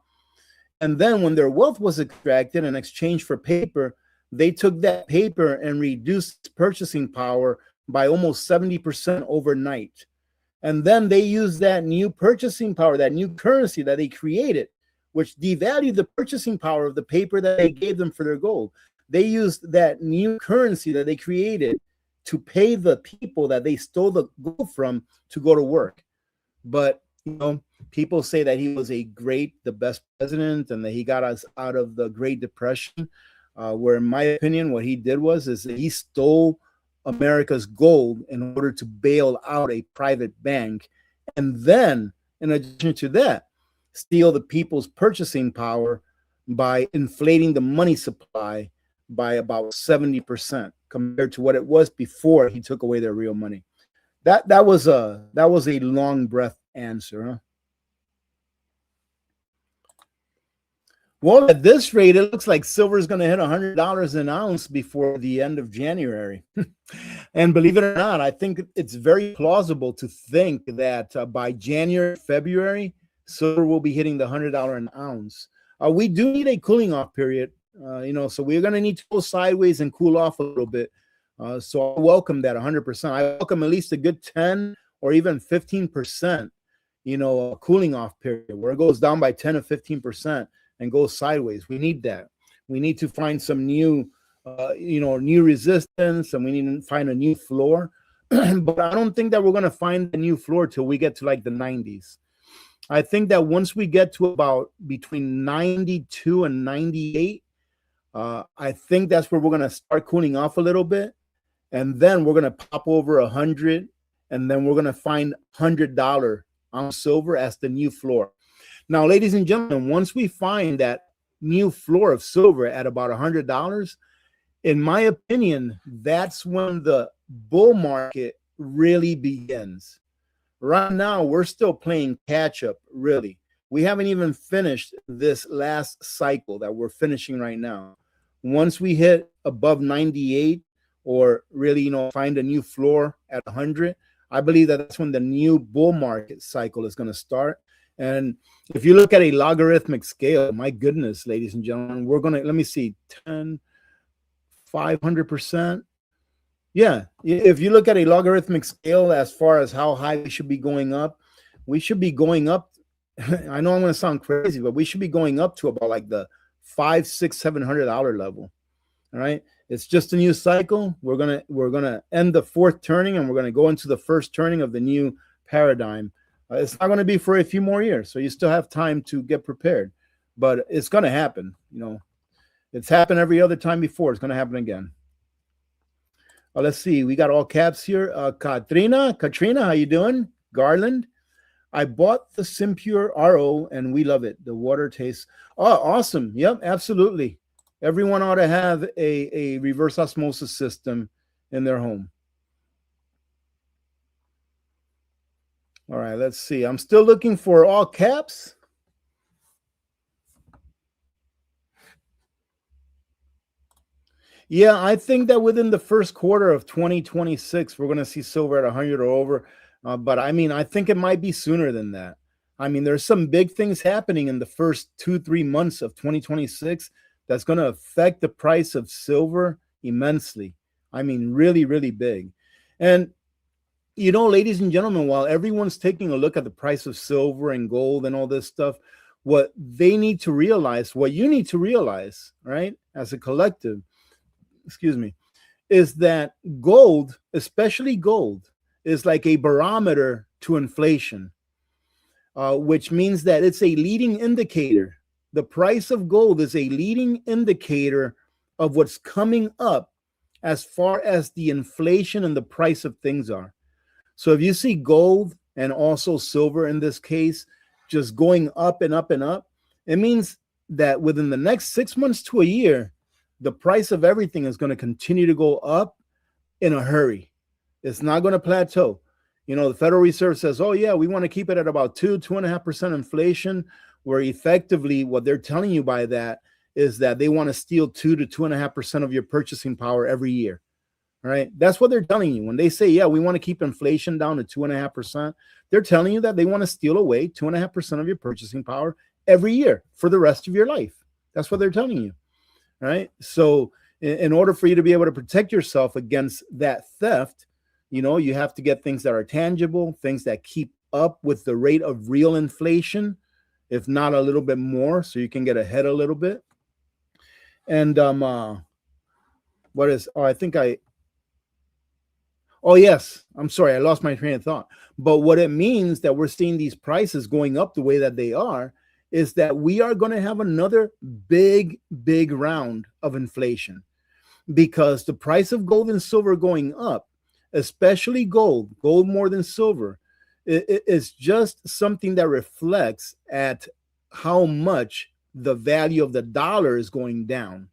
And then when their wealth was extracted in exchange for paper, they took that paper and reduced purchasing power by almost 70% overnight. And then they used that new purchasing power, that new currency that they created, which devalued the purchasing power of the paper that they gave them for their gold. They used that new currency that they created to pay the people that they stole the gold from to go to work. But, people say that he was the best president, and that he got us out of the Great Depression, where in my opinion, what he did is that he stole America's gold in order to bail out a private bank. And then, in addition to that, steal the people's purchasing power by inflating the money supply by about 70% compared to what it was before he took away their real money. That was a long breath answer, huh? Well, at this rate, it looks like silver is going to hit $100 an ounce before the end of January. And believe it or not, I think it's very plausible to think that by January, February, silver will be hitting the $100 an ounce. We do need a cooling off period, so we're going to need to go sideways and cool off a little bit. So I welcome that 100%. I welcome at least a good 10 or even 15%, cooling off period where it goes down by 10 or 15% and goes sideways. We need that. We need to find some new resistance, and we need to find a new floor. But I don't think that we're going to find a new floor till we get to like the 90s. I think that once we get to about between 92 and 98, I think that's where we're going to start cooling off a little bit. And then we're going to pop over 100, and then we're going to find $100 ounce silver as the new floor. Now, ladies and gentlemen, once we find that new floor of silver at about $100, in my opinion, that's when the bull market really begins. Right now, we're still playing catch up, really. We haven't even finished this last cycle that we're finishing right now. Once we hit above 98 or really, find a new floor at 100, I believe that that's when the new bull market cycle is going to start. And if you look at a logarithmic scale, my goodness, ladies and gentlemen, we're going to, let me see, 10, 500%. Yeah, if you look at a logarithmic scale as far as how high we should be going up, I know I'm going to sound crazy, but we should be going up to about like the $500, $600, $700 level. All right. It's just a new cycle. We're gonna end the fourth turning, and we're gonna go into the first turning of the new paradigm. It's not going to be for a few more years, so you still have time to get prepared. But it's going to happen. It's happened every other time before. It's going to happen again. Let's see. We got all caps here. Katrina, how you doing? Garland. I bought the Simpure RO and we love it. The water tastes awesome. Yep, absolutely. Everyone ought to have a reverse osmosis system in their home. All right, let's see. I'm still looking for all caps. Yeah, I think that within the first quarter of 2026, we're going to see silver at 100 or over. But I mean, I think it might be sooner than that. I mean, there's some big things happening in the first 2-3 months of 2026 that's going to affect the price of silver immensely. I mean, really, really big. And, you know, ladies and gentlemen, while everyone's taking a look at the price of silver and gold and all this stuff, what they need to realize, what you need to realize, right, as a collective, excuse me, is that gold, especially gold, is like a barometer to inflation, which means that it's a leading indicator. The price of gold is a leading indicator of what's coming up as far as the inflation and the price of things are. So if you see gold and also silver in this case just going up and up and up, it means that within the next 6 months to a year, the price of everything is going to continue to go up in a hurry. It's not going to plateau. You know, the Federal Reserve says, oh, yeah, we want to keep it at about 2.5% inflation, where effectively what they're telling you by that is that they want to steal 2 to 2.5% of your purchasing power every year. All right. That's what they're telling you. When they say, yeah, we want to keep inflation down to 2.5%, they're telling you that they want to steal away 2.5% of your purchasing power every year for the rest of your life. That's what they're telling you. Right. So in order for you to be able to protect yourself against that theft, you know, you have to get things that are tangible, things that keep up with the rate of real inflation, if not a little bit more, so you can get ahead a little bit. And oh, yes, I'm sorry, I lost my train of thought. But what it means that we're seeing these prices going up the way that they are is that we are going to have another big, big round of inflation, because the price of gold and silver going up, especially gold more than silver, is just something that reflects at how much the value of the dollar is going down.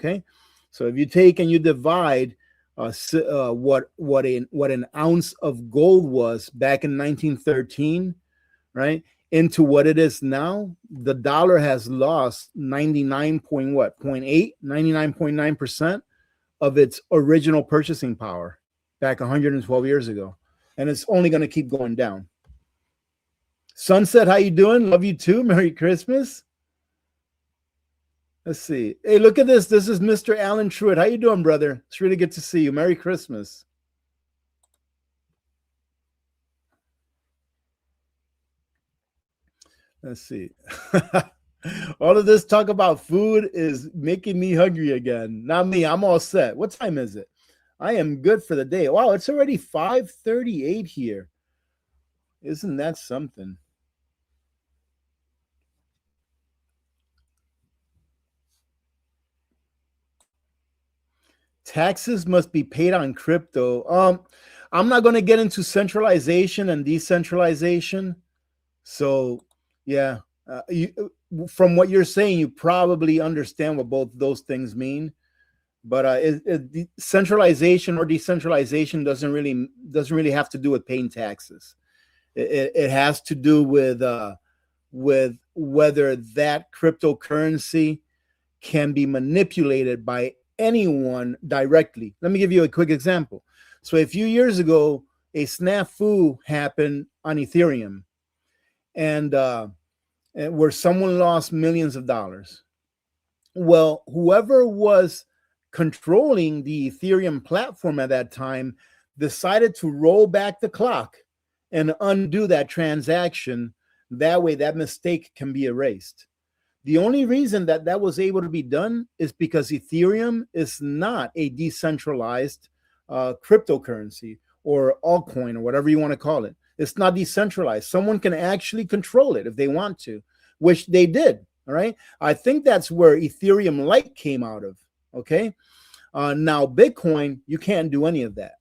Okay, so if you take and you divide what an ounce of gold was back in 1913, right, into what it is now, the dollar has lost 99.9% of its original purchasing power back 112 years ago. And it's only going to keep going down. Sunset, how you doing? Love you too. Merry Christmas. Let's see. Hey, look at this. This is Mr. Alan Truitt. How you doing, brother? It's really good to see you. Merry Christmas. Let's see. All of this talk about food is making me hungry again. Not me. I'm all set. What time is it? I am good for the day. Wow, it's already 5:38 here. Isn't that something? Taxes must be paid on crypto. I'm not going to get into centralization and decentralization. So, yeah, from what you're saying, you probably understand what both those things mean. But centralization or decentralization doesn't really have to do with paying taxes. It has to do with whether that cryptocurrency can be manipulated by anyone directly. Let me give you a quick example. So a few years ago, a snafu happened on Ethereum, and where someone lost millions of dollars. Well, whoever was controlling the Ethereum platform at that time decided to roll back the clock and undo that transaction. That way, that mistake can be erased. The only reason that that was able to be done is because Ethereum is not a decentralized cryptocurrency or altcoin or whatever you want to call it. It's not decentralized. Someone can actually control it if they want to, which they did. All right. I think that's where Ethereum Lite came out of. Okay. Now, Bitcoin, you can't do any of that.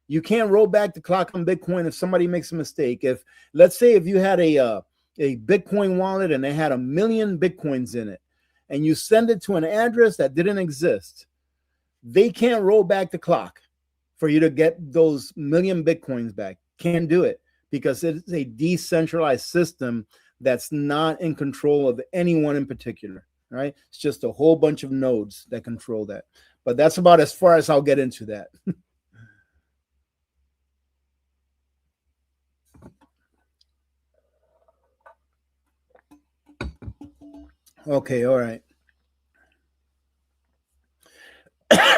You can't roll back the clock on Bitcoin if somebody makes a mistake. If, let's say, if you had a Bitcoin wallet and it had 1 million Bitcoins in it, and you send it to an address that didn't exist, they can't roll back the clock for you to get those 1 million Bitcoins back. Can't do it because it's a decentralized system that's not in control of anyone in particular, right? It's just a whole bunch of nodes that control that. But that's about as far as I'll get into that. Okay, all right.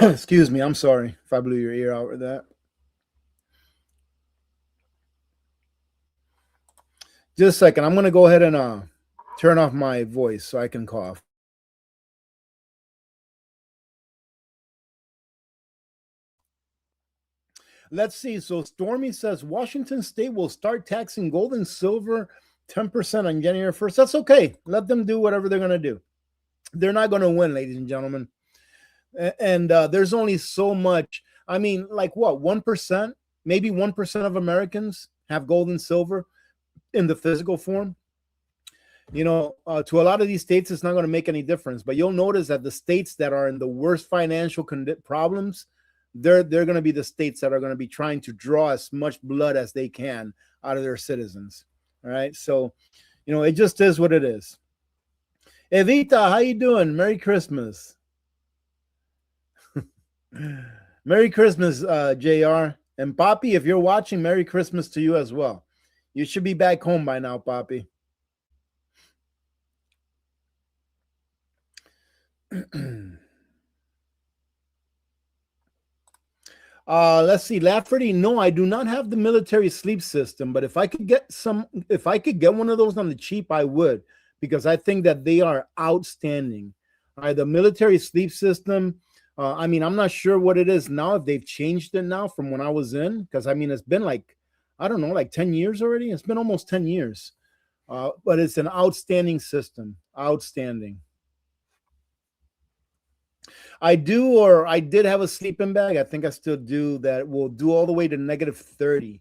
Excuse me, I'm sorry if I blew your ear out with that. Just a second, I'm going to go ahead and turn off my voice so I can cough. Let's see. So Stormy says Washington State will start taxing gold and silver 10% on January 1st. That's okay. Let them do whatever they're going to do. They're not going to win, ladies and gentlemen. And there's only so much. I mean, like what, 1%, maybe 1% of Americans have gold and silver in the physical form. You know, to a lot of these states, it's not going to make any difference. But you'll notice that the states that are in the worst financial problems, they're going to be the states that are going to be trying to draw as much blood as they can out of their citizens. All right. So, you know, it just is what it is. Evita, how you doing? Merry Christmas. Merry Christmas, JR. And Poppy, if you're watching, Merry Christmas to you as well. You should be back home by now, Poppy. Let's see, Lafferty. No, I do not have the military sleep system, but if I could get one of those on the cheap, I would, because I think that they are outstanding. All right, the military sleep system. I mean, I'm not sure what it is now, if they've changed it now from when I was in, because I mean, it's been like, I don't know, like 10 years already. It's been almost 10 years, but it's an outstanding system. Outstanding. I did have a sleeping bag. I think I still do, that will do all the way to -30.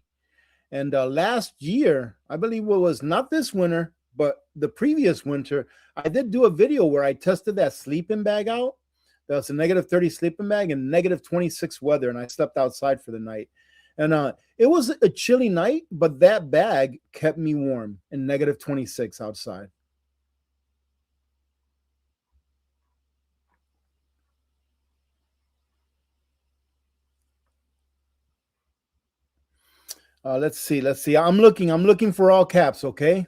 And last year, I believe it was not this winter, but the previous winter, I did do a video where I tested that sleeping bag out. That's a -30 sleeping bag and -26 weather, and I slept outside for the night. And it was a chilly night, but that bag kept me warm in -26 outside. Let's see. I'm looking for all caps, okay?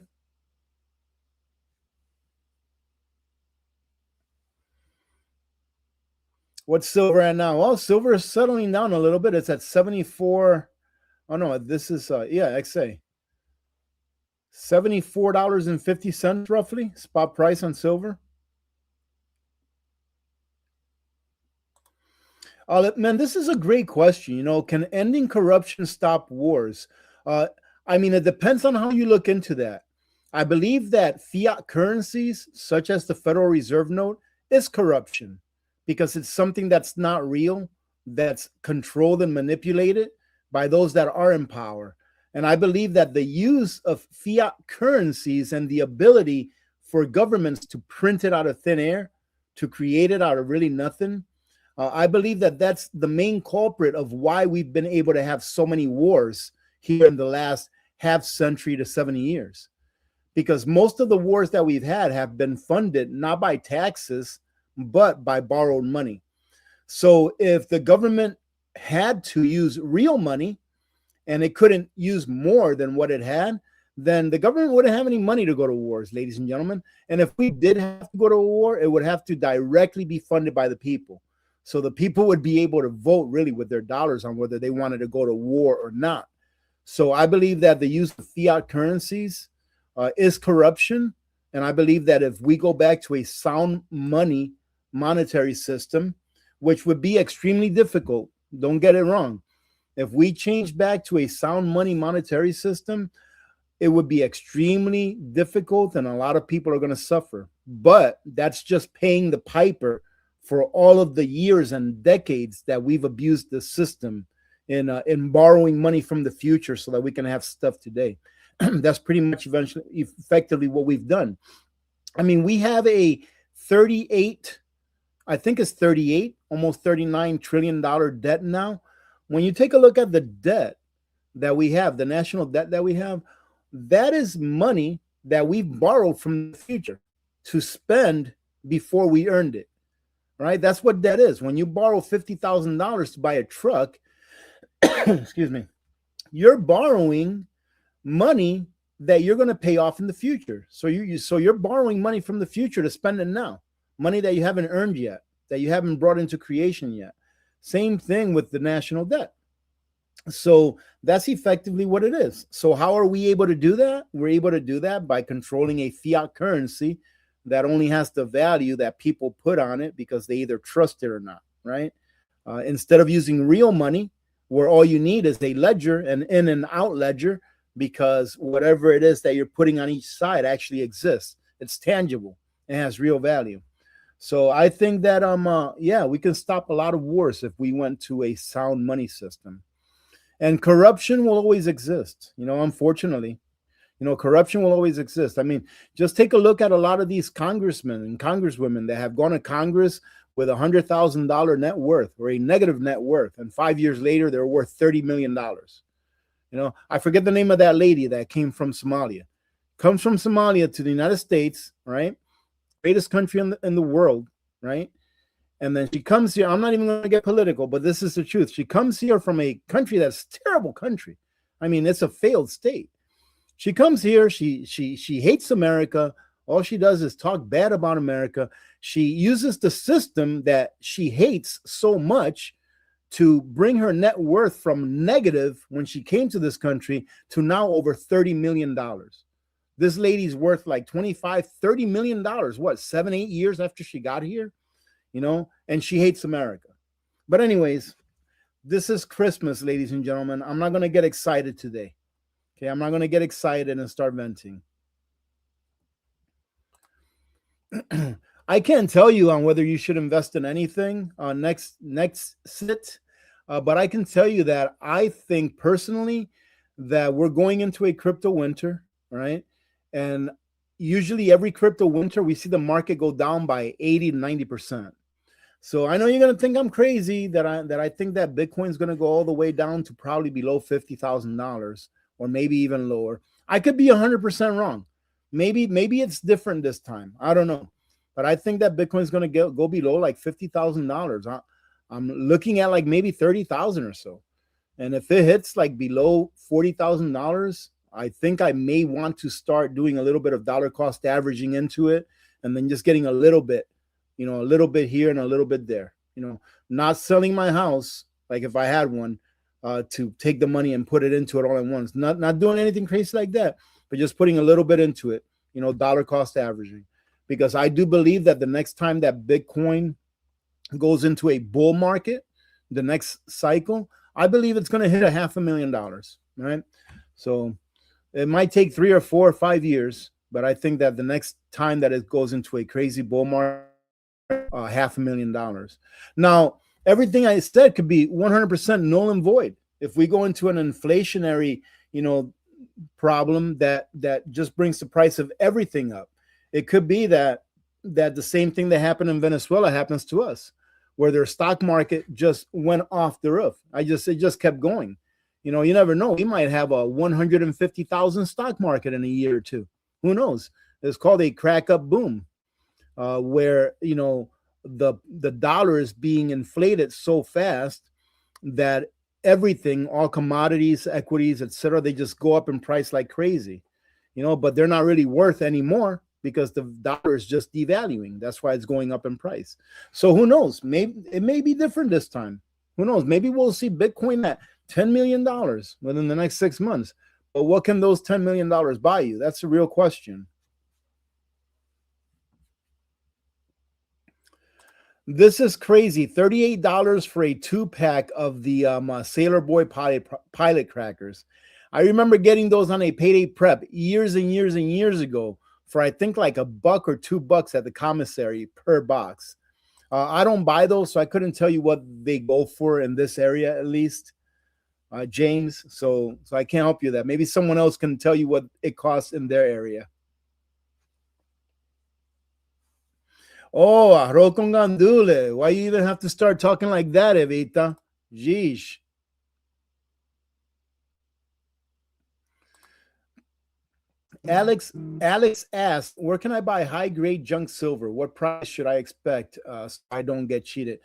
What's silver at now? Well, silver is settling down a little bit. It's at 74. Oh no, this is yeah, XA. $74.50 roughly, spot price on silver. Man, this is a great question. You know, can ending corruption stop wars? I mean, it depends on how you look into that. I believe that fiat currencies, such as the Federal Reserve note, is corruption because it's something that's not real, that's controlled and manipulated by those that are in power. And I believe that the use of fiat currencies and the ability for governments to print it out of thin air, to create it out of really nothing, I believe that that's the main culprit of why we've been able to have so many wars here in the last half century to 70 years. Because most of the wars that we've had have been funded not by taxes, but by borrowed money. So if the government had to use real money and it couldn't use more than what it had, then the government wouldn't have any money to go to wars, ladies and gentlemen. And if we did have to go to a war, it would have to directly be funded by the people. So the people would be able to vote really with their dollars on whether they wanted to go to war or not. So I believe that the use of fiat currencies is corruption. And I believe that if we go back to a sound money monetary system, which would be extremely difficult, don't get it wrong. If we change back to a sound money monetary system, it would be extremely difficult and a lot of people are going to suffer. But that's just paying the piper for all of the years and decades that we've abused the system in borrowing money from the future so that we can have stuff today. That's pretty much eventually effectively what we've done. I mean, we have a 38, I think it's 38, almost $39 trillion debt now. When you take a look at the debt that we have, the national debt that we have, that is money that we borrowed from the future to spend before we earned it, right? That's what debt is. When you borrow $50,000 to buy a truck, excuse me, you're borrowing money that you're going to pay off in the future. So you're borrowing money from the future to spend it now, money that you haven't earned yet, that you haven't brought into creation yet. Same thing with the national debt. So that's effectively what it is. So how are we able to do that? We're able to do that by controlling a fiat currency that only has the value that people put on it because they either trust it or not, right? Instead of using real money, where all you need is a ledger, an in and out ledger, because whatever it is that you're putting on each side actually exists. It's tangible. It has real value. So I think that yeah, we can stop a lot of wars if we went to a sound money system. And corruption will always exist, unfortunately. Corruption will always exist. I mean, just take a look at a lot of these congressmen and congresswomen that have gone to Congress with $100,000 net worth or a negative net worth, and 5 years later they're worth $30 million. I forget the name of that lady that came from Somalia. Comes from Somalia to the United States, right? Greatest country in the world, right? And then she comes here. I'm not even going to get political, but this is the truth. She comes here from a country that's a terrible country. I mean, it's a failed state. She comes here. She hates America. All she does is talk bad about America. She uses the system that she hates so much to bring her net worth from negative when she came to this country to now over $30 million. This lady's worth like $25-30 million. What, 7-8 years after she got here? And she hates America. But anyways, this is Christmas, ladies and gentlemen. I'm not going to get excited today. Okay, I'm not going to get excited and start venting. I can't tell you on whether you should invest in anything next sit, but I can tell you that I think personally that we're going into a crypto winter, right? And usually every crypto winter, we see the market go down by 80 to 90%. So I know you're going to think I'm crazy that I think that Bitcoin's going to go all the way down to probably below $50,000 or maybe even lower. I could be 100% wrong. Maybe it's different this time. I don't know. But I think that Bitcoin's going to go below like $50,000. I'm looking at like maybe 30,000 or so. And if it hits like below $40,000, I think I may want to start doing a little bit of dollar cost averaging into it and then just getting a little bit, a little bit here and a little bit there, not selling my house like if I had one to take the money and put it into it all at once. Not doing anything crazy like that, but just putting a little bit into it, dollar cost averaging. Because I do believe that the next time that Bitcoin goes into a bull market, the next cycle, I believe it's going to hit $500,000, right? So it might take 3 or 4 or 5 years, but I think that the next time that it goes into a crazy bull market, $500,000. Now, everything I said could be 100% null and void. If we go into an inflationary, problem that just brings the price of everything up, it could be that the same thing that happened in Venezuela happens to us, where their stock market just went off the roof. It just kept going. You never know. We might have a 150,000 stock market in a year or two. Who knows? It's called a crack up boom. Where the dollar is being inflated so fast that everything, all commodities, equities, etc., they just go up in price like crazy, but they're not really worth anymore because the dollar is just devaluing. That's why it's going up in price. So who knows? Maybe it may be different this time. Who knows? Maybe we'll see Bitcoin at $10 million within the next 6 months. But what can those $10 million buy you? That's the real question. This is crazy. $38 for a 2-pack of the Sailor Boy pilot crackers. I remember getting those on a payday prep years and years and years ago for I think like $1 or $2 at the commissary per box. I don't buy those, so I couldn't tell you what they go for in this area at least. James. So I can't help you that. Maybe someone else can tell you what it costs in their area. Oh, arroz con gandule. Why you even have to start talking like that, Evita? Jeez. Alex asked, where can I buy high grade junk silver? What price should I expect so I don't get cheated?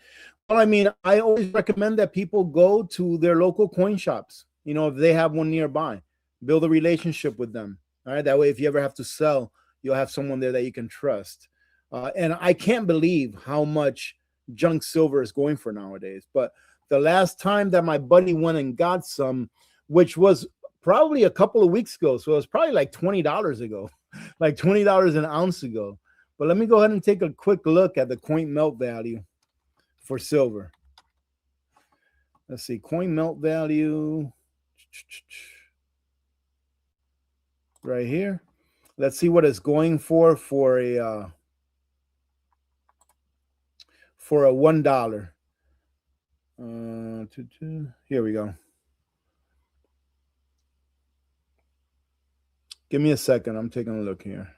Well, I mean, I always recommend that people go to their local coin shops. If they have one nearby, build a relationship with them. All right. That way, if you ever have to sell, you'll have someone there that you can trust. And I can't believe how much junk silver is going for nowadays. But the last time that my buddy went and got some, which was probably a couple of weeks ago, so it was probably like $20 ago, like $20 an ounce ago. But let me go ahead and take a quick look at the coin melt value for silver. Let's see, coin melt value right here. Let's see what it's going for a $1. Here we go. Give me a second. I'm taking a look here.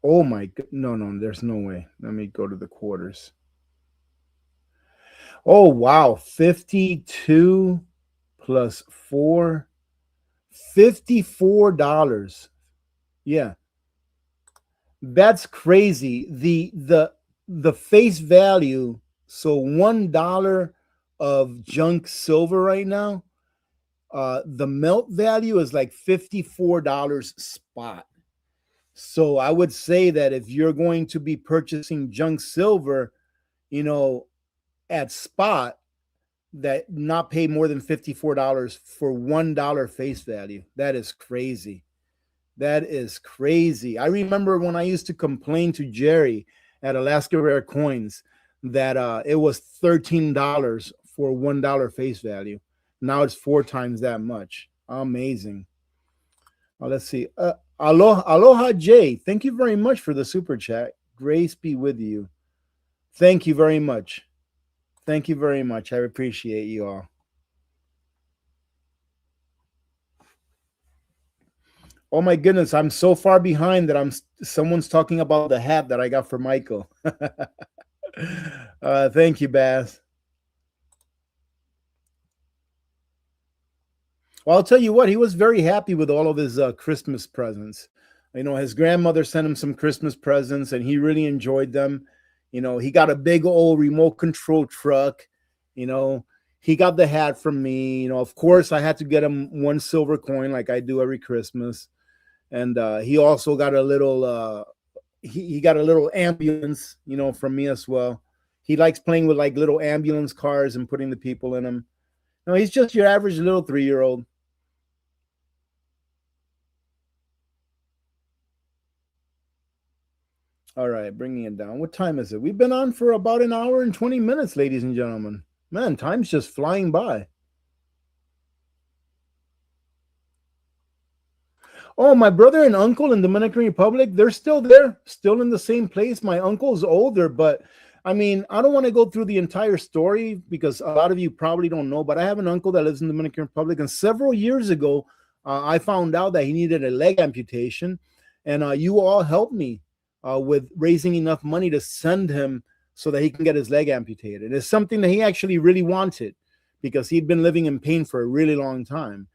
Oh my god. No, there's no way. Let me go to the quarters. Oh wow. 52 plus 4. $54. Yeah. That's crazy. The face value, so $1 of junk silver right now, the melt value is like $54 spot. So I would say that if you're going to be purchasing junk silver, at spot, that not pay more than $54 for $1 face value. That is crazy. That is crazy. I remember when I used to complain to Jerry at Alaska Rare Coins that it was $13 for $1 face value. Now it's 4 times that much. Amazing. Let's see. Aloha Jay. Thank you very much for the super chat. Grace be with you. Thank you very much. Thank you very much. I appreciate you all. Oh my goodness, I'm so far behind that someone's talking about the hat that I got for Michael. Thank you, Bass. Well, I'll tell you what, he was very happy with all of his Christmas presents. His grandmother sent him some Christmas presents and he really enjoyed them. He got a big old remote control truck. He got the hat from me. Of course, I had to get him one silver coin like I do every Christmas. And he also got a little he got a little ambulance, from me as well. He likes playing with like little ambulance cars and putting the people in them. No, he's just your average little 3-year-old. All right, bringing it down. What time is it? We've been on for about an hour and 20 minutes, ladies and gentlemen. Man, time's just flying by. Oh, my brother and uncle in Dominican Republic, they're still there, still in the same place. My uncle's older, but I mean, I don't want to go through the entire story because a lot of you probably don't know, but I have an uncle that lives in the Dominican Republic. And several years ago, I found out that he needed a leg amputation. And you all helped me with raising enough money to send him so that he can get his leg amputated. It's something that he actually really wanted because he'd been living in pain for a really long time.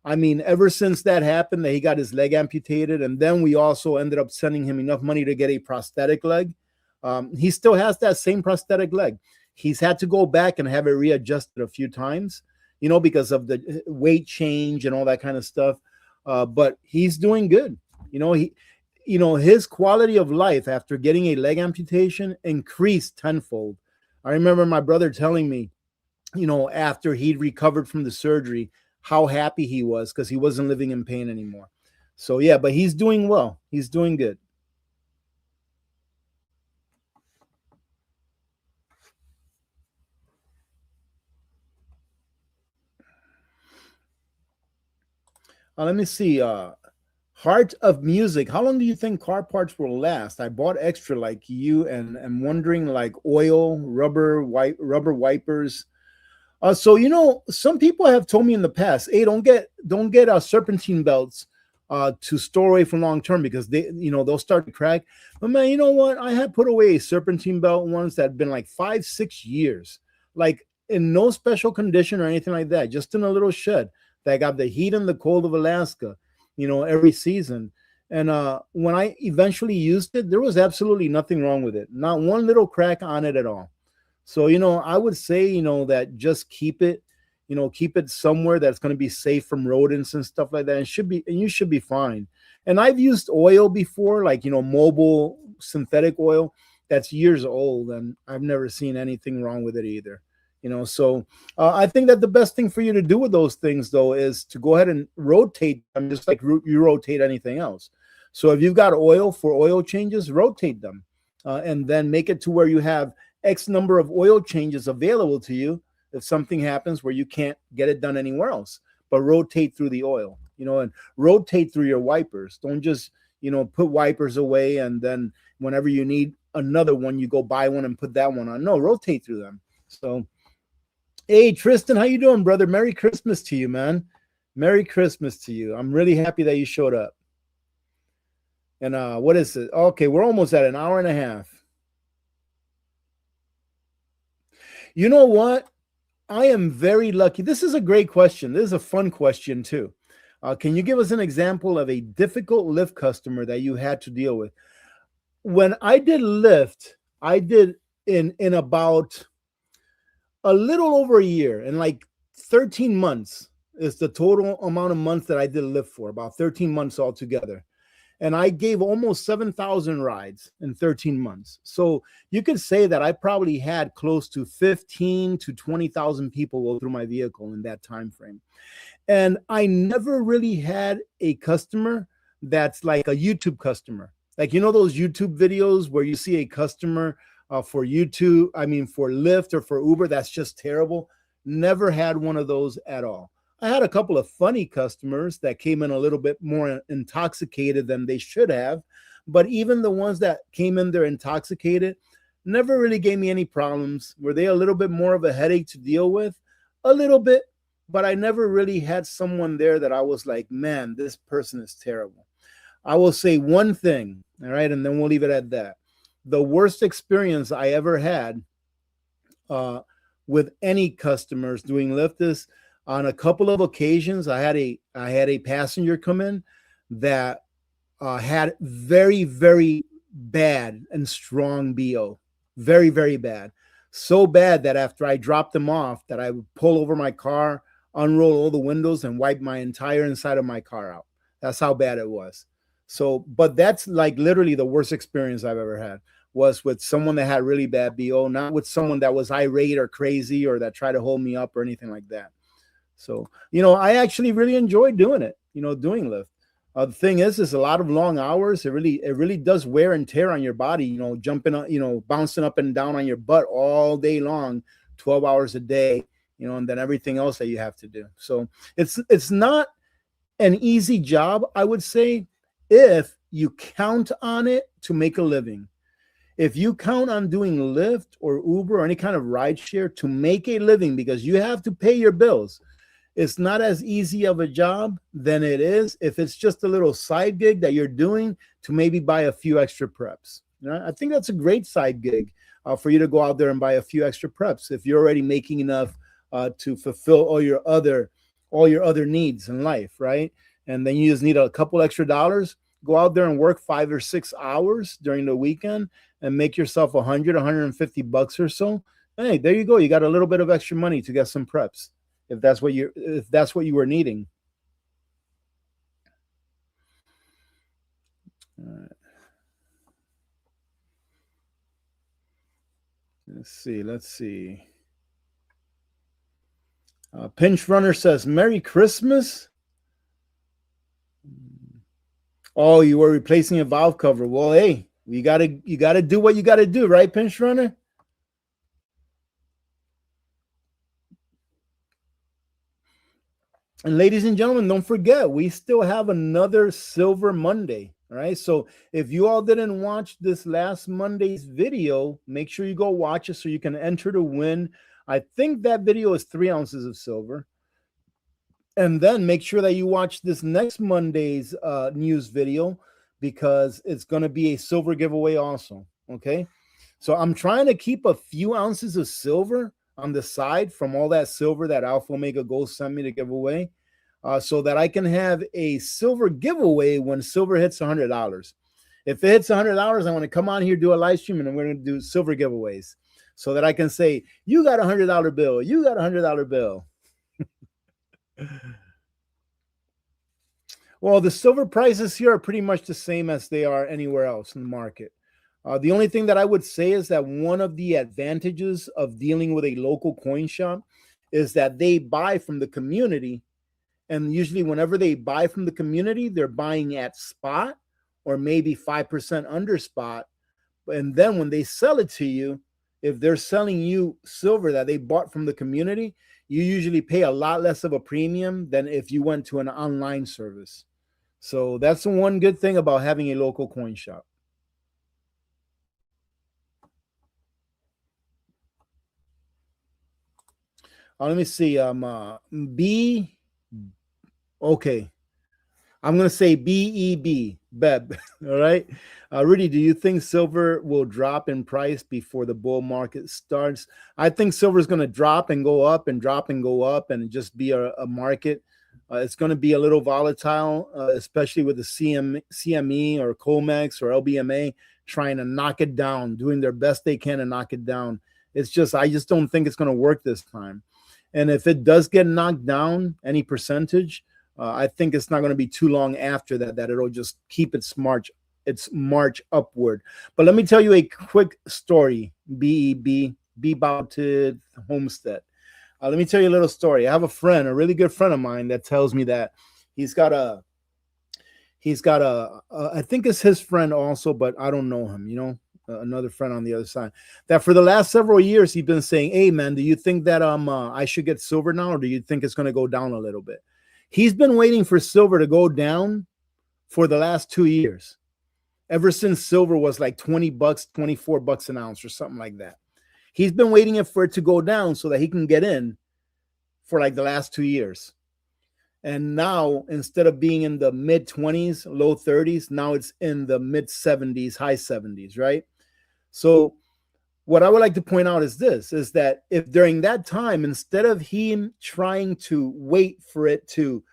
I mean, ever since that happened, that he got his leg amputated, and then we also ended up sending him enough money to get a prosthetic leg. He still has that same prosthetic leg. He's had to go back and have it readjusted a few times, because of the weight change and all that kind of stuff. But he's doing good. His quality of life after getting a leg amputation increased tenfold. I remember my brother telling me, after he'd recovered from the surgery, how happy he was because he wasn't living in pain anymore. So yeah, but he's doing well. He's doing good. Let me see. Heart of Music. How long do you think car parts will last? I bought extra like you and I'm wondering like oil, rubber wipers. So some people have told me in the past, hey, don't get serpentine belts to store away from long term because they'll start to crack. But man, you know what? I had put away serpentine belt ones that had been like 5-6 years, like in no special condition or anything like that, just in a little shed that got the heat and the cold of Alaska, every season. And when I eventually used it, there was absolutely nothing wrong with it, not one little crack on it at all. So, I would say, that just keep it somewhere that's going to be safe from rodents and stuff like that. And you should be fine. And I've used oil before, like, mobile synthetic oil that's years old, and I've never seen anything wrong with it either. So I think that the best thing for you to do with those things, though, is to go ahead and rotate them just like you rotate anything else. So if you've got oil for oil changes, rotate them and then make it to where you have X number of oil changes available to you if something happens where you can't get it done anywhere else. But rotate through the oil, and rotate through your wipers. Don't just, put wipers away and then whenever you need another one, you go buy one and put that one on. No, rotate through them. So, hey, Tristan, how you doing, brother? Merry Christmas to you, man. Merry Christmas to you. I'm really happy that you showed up. And what is it? Okay, we're almost at an hour and a half. You know what? I am very lucky. This is a great question. This is a fun question too. Can you give us an example of a difficult Lyft customer that you had to deal with? When I did Lyft, I did in about a little over a year, and like 13 months is the total amount of months that I did Lyft for, about 13 months altogether. And I gave almost 7,000 rides in 13 months. So you could say that I probably had close to 15 to 20,000 people go through my vehicle in that time frame. And I never really had a customer that's like a YouTube customer. Like, those YouTube videos where you see a customer for YouTube, for Lyft or for Uber, that's just terrible. Never had one of those at all. I had a couple of funny customers that came in a little bit more intoxicated than they should have. But even the ones that came in there intoxicated never really gave me any problems. Were they a little bit more of a headache to deal with? A little bit. But I never really had someone there that I was like, man, this person is terrible. I will say one thing, all right, and then we'll leave it at that. The worst experience I ever had with any customers doing Lyft is, on a couple of occasions, I had a passenger come in that had very, very bad and strong BO, very, very bad. So bad that after I dropped them off, that I would pull over my car, unroll all the windows, and wipe my entire inside of my car out. That's how bad it was. So, but that's like literally the worst experience I've ever had, was with someone that had really bad BO, not with someone that was irate or crazy or that tried to hold me up or anything like that. So, I actually really enjoyed doing it, doing Lyft. The thing is a lot of long hours. It really does wear and tear on your body, jumping on, bouncing up and down on your butt all day long, 12 hours a day, and then everything else that you have to do. So it's not an easy job, I would say, if you count on it to make a living. If you count on doing Lyft or Uber or any kind of ride share to make a living because you have to pay your bills, it's not as easy of a job than it is if it's just a little side gig that you're doing to maybe buy a few extra preps. I think that's a great side gig for you to go out there and buy a few extra preps if you're already making enough to fulfill all your other needs in life, right? And then you just need a couple extra dollars. Go out there and work 5 or 6 hours during the weekend and make yourself $100-150 or so. Hey, there you go. You got a little bit of extra money to get some preps. If that's what you were needing. All right. Let's see. Pinch Runner says, Merry Christmas. Oh, you were replacing a valve cover. Well, hey, you gotta do what you gotta do, right, Pinch Runner? And ladies and gentlemen, don't forget, we still have another Silver Monday. All right. So if you all didn't watch this last Monday's video, make sure you go watch it so you can enter to win I think that video is 3 ounces of silver. And then make sure that you watch this next Monday's news video because it's going to be a silver giveaway also. Okay. So I'm trying to keep a few ounces of silver on the side from all that silver that Alpha Omega Gold sent me to give away, so that I can have a silver giveaway when silver hits $100. If it hits $100, I want to come on here, do a live stream, and I'm going to do silver giveaways so that I can say, you got $100 bill, you got $100 bill. Well, the silver prices here are pretty much the same as they are anywhere else in the market. The only thing that I would say is that one of the advantages of dealing with a local coin shop is that they buy from the community. And usually, whenever they buy from the community, they're buying at spot or maybe 5% under spot. And then when they sell it to you, if they're selling you silver that they bought from the community, you usually pay a lot less of a premium than if you went to an online service. So that's the one good thing about having a local coin shop. Let me see. B. Okay. I'm going to say BEB, BEB. All right. Rudy, do you think silver will drop in price before the bull market starts? I think silver is going to drop and go up and drop and go up and just be a market. It's going to be a little volatile, especially with the CME or COMEX or LBMA trying to knock it down, doing their best they can to knock it down. I just don't think it's going to work this time. And if it does get knocked down, any percentage, I think it's not going to be too long after that it'll just keep its march upward. But let me tell you a quick story. Be Bouted Homestead. Let me tell you a little story. I have a really good friend of mine that tells me that he's got a I think it's his friend also, but I don't know him, another friend on the other side, that for the last several years he's been saying, hey man, do you think that I should get silver now, or do you think it's going to go down a little bit? He's been waiting for silver to go down for the last 2 years, ever since silver was like $20, $24 an ounce or something like that. He's been waiting for it to go down so that he can get in for like the last 2 years. And now, instead of being in the mid 20s, low 30s, now it's in the mid 70s, high 70s, right? So what I would like to point out is that if during that time, instead of him trying to wait for it to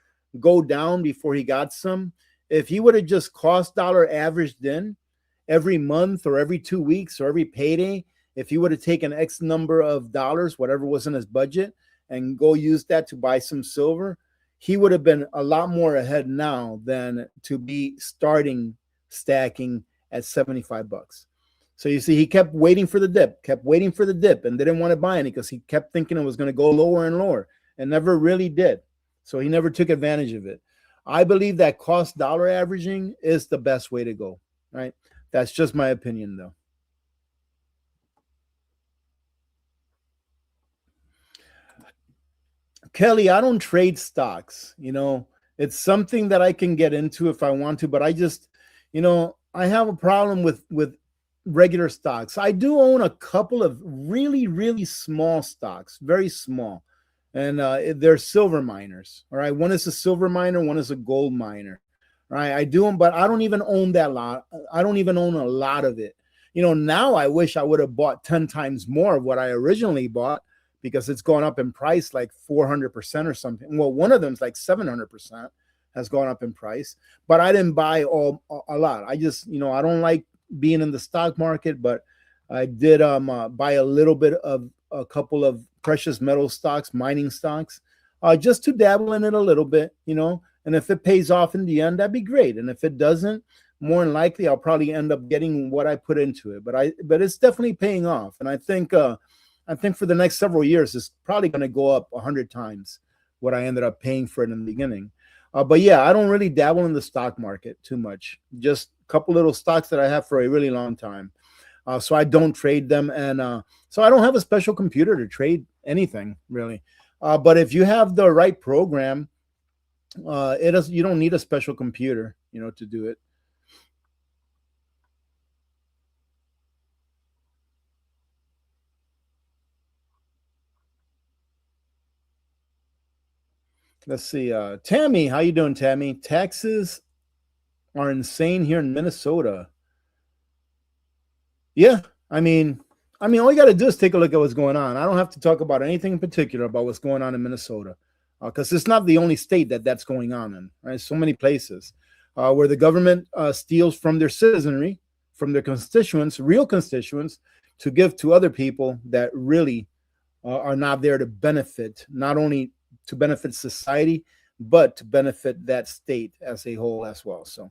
go down before he got some, if he would have just cost dollar averaged in every month or every 2 weeks or every payday, if he would have taken X number of dollars, whatever was in his budget, and go use that to buy some silver, he would have been a lot more ahead now than to be starting stacking at $75. So you see, he kept waiting for the dip, and didn't want to buy any because he kept thinking it was going to go lower and lower, and never really did. So he never took advantage of it. I believe that cost dollar averaging is the best way to go, right? That's just my opinion, though. Kelly, I don't trade stocks. It's something that I can get into if I want to, but I just, I have a problem with regular stocks. I do own a couple of really, really small stocks, very small, and they're silver miners. All right, one is a silver miner, one is a gold miner. All right, I do them, but I don't even own that lot. I don't even own a lot of it. Now I wish I would have bought 10 times more of what I originally bought, because it's gone up in price like 400% or something. Well, one of them's like 700% has gone up in price, but I didn't buy a lot. I just, I don't like being in the stock market, but I did buy a little bit of a couple of precious metal stocks, mining stocks, just to dabble in it a little bit, and if it pays off in the end, that'd be great. And if it doesn't, more than likely, I'll probably end up getting what I put into it. But it's definitely paying off. And I think for the next several years, it's probably going to go up 100 times what I ended up paying for it in the beginning. But yeah, I don't really dabble in the stock market too much. Just a couple little stocks that I have for a really long time. So I don't trade them. And so I don't have a special computer to trade anything, really. But if you have the right program, you don't need a special computer, to do it. Let's see. Tammy, how you doing, Tammy? Taxes are insane here in Minnesota. Yeah, I mean, all you got to do is take a look at what's going on. I don't have to talk about anything in particular about what's going on in Minnesota, because it's not the only state that's going on in. Right, so many places where the government steals from their citizenry, from their constituents, real constituents, to give to other people that really are not there to benefit, not only to benefit society, but to benefit that state as a whole as well. So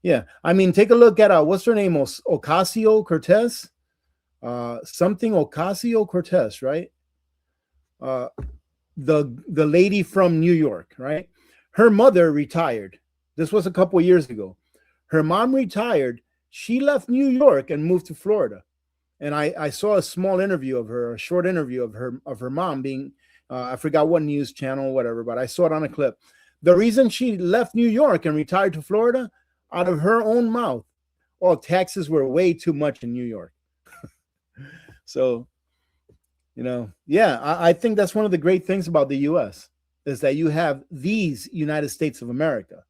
yeah, I mean, take a look at what's her name, Ocasio Cortez, something Ocasio Cortez, right? Uh, the lady from New York, right? Her mother retired. This was a couple of years ago. Her mom retired. She left New York and moved to Florida. And I saw a small interview of her, a short interview of her mom being, I forgot what news channel or whatever, but I saw it on a clip. The reason she left New York and retired to Florida, out of her own mouth, well, taxes were way too much in New York. So, yeah, I think that's one of the great things about the U.S. is that you have these United States of America,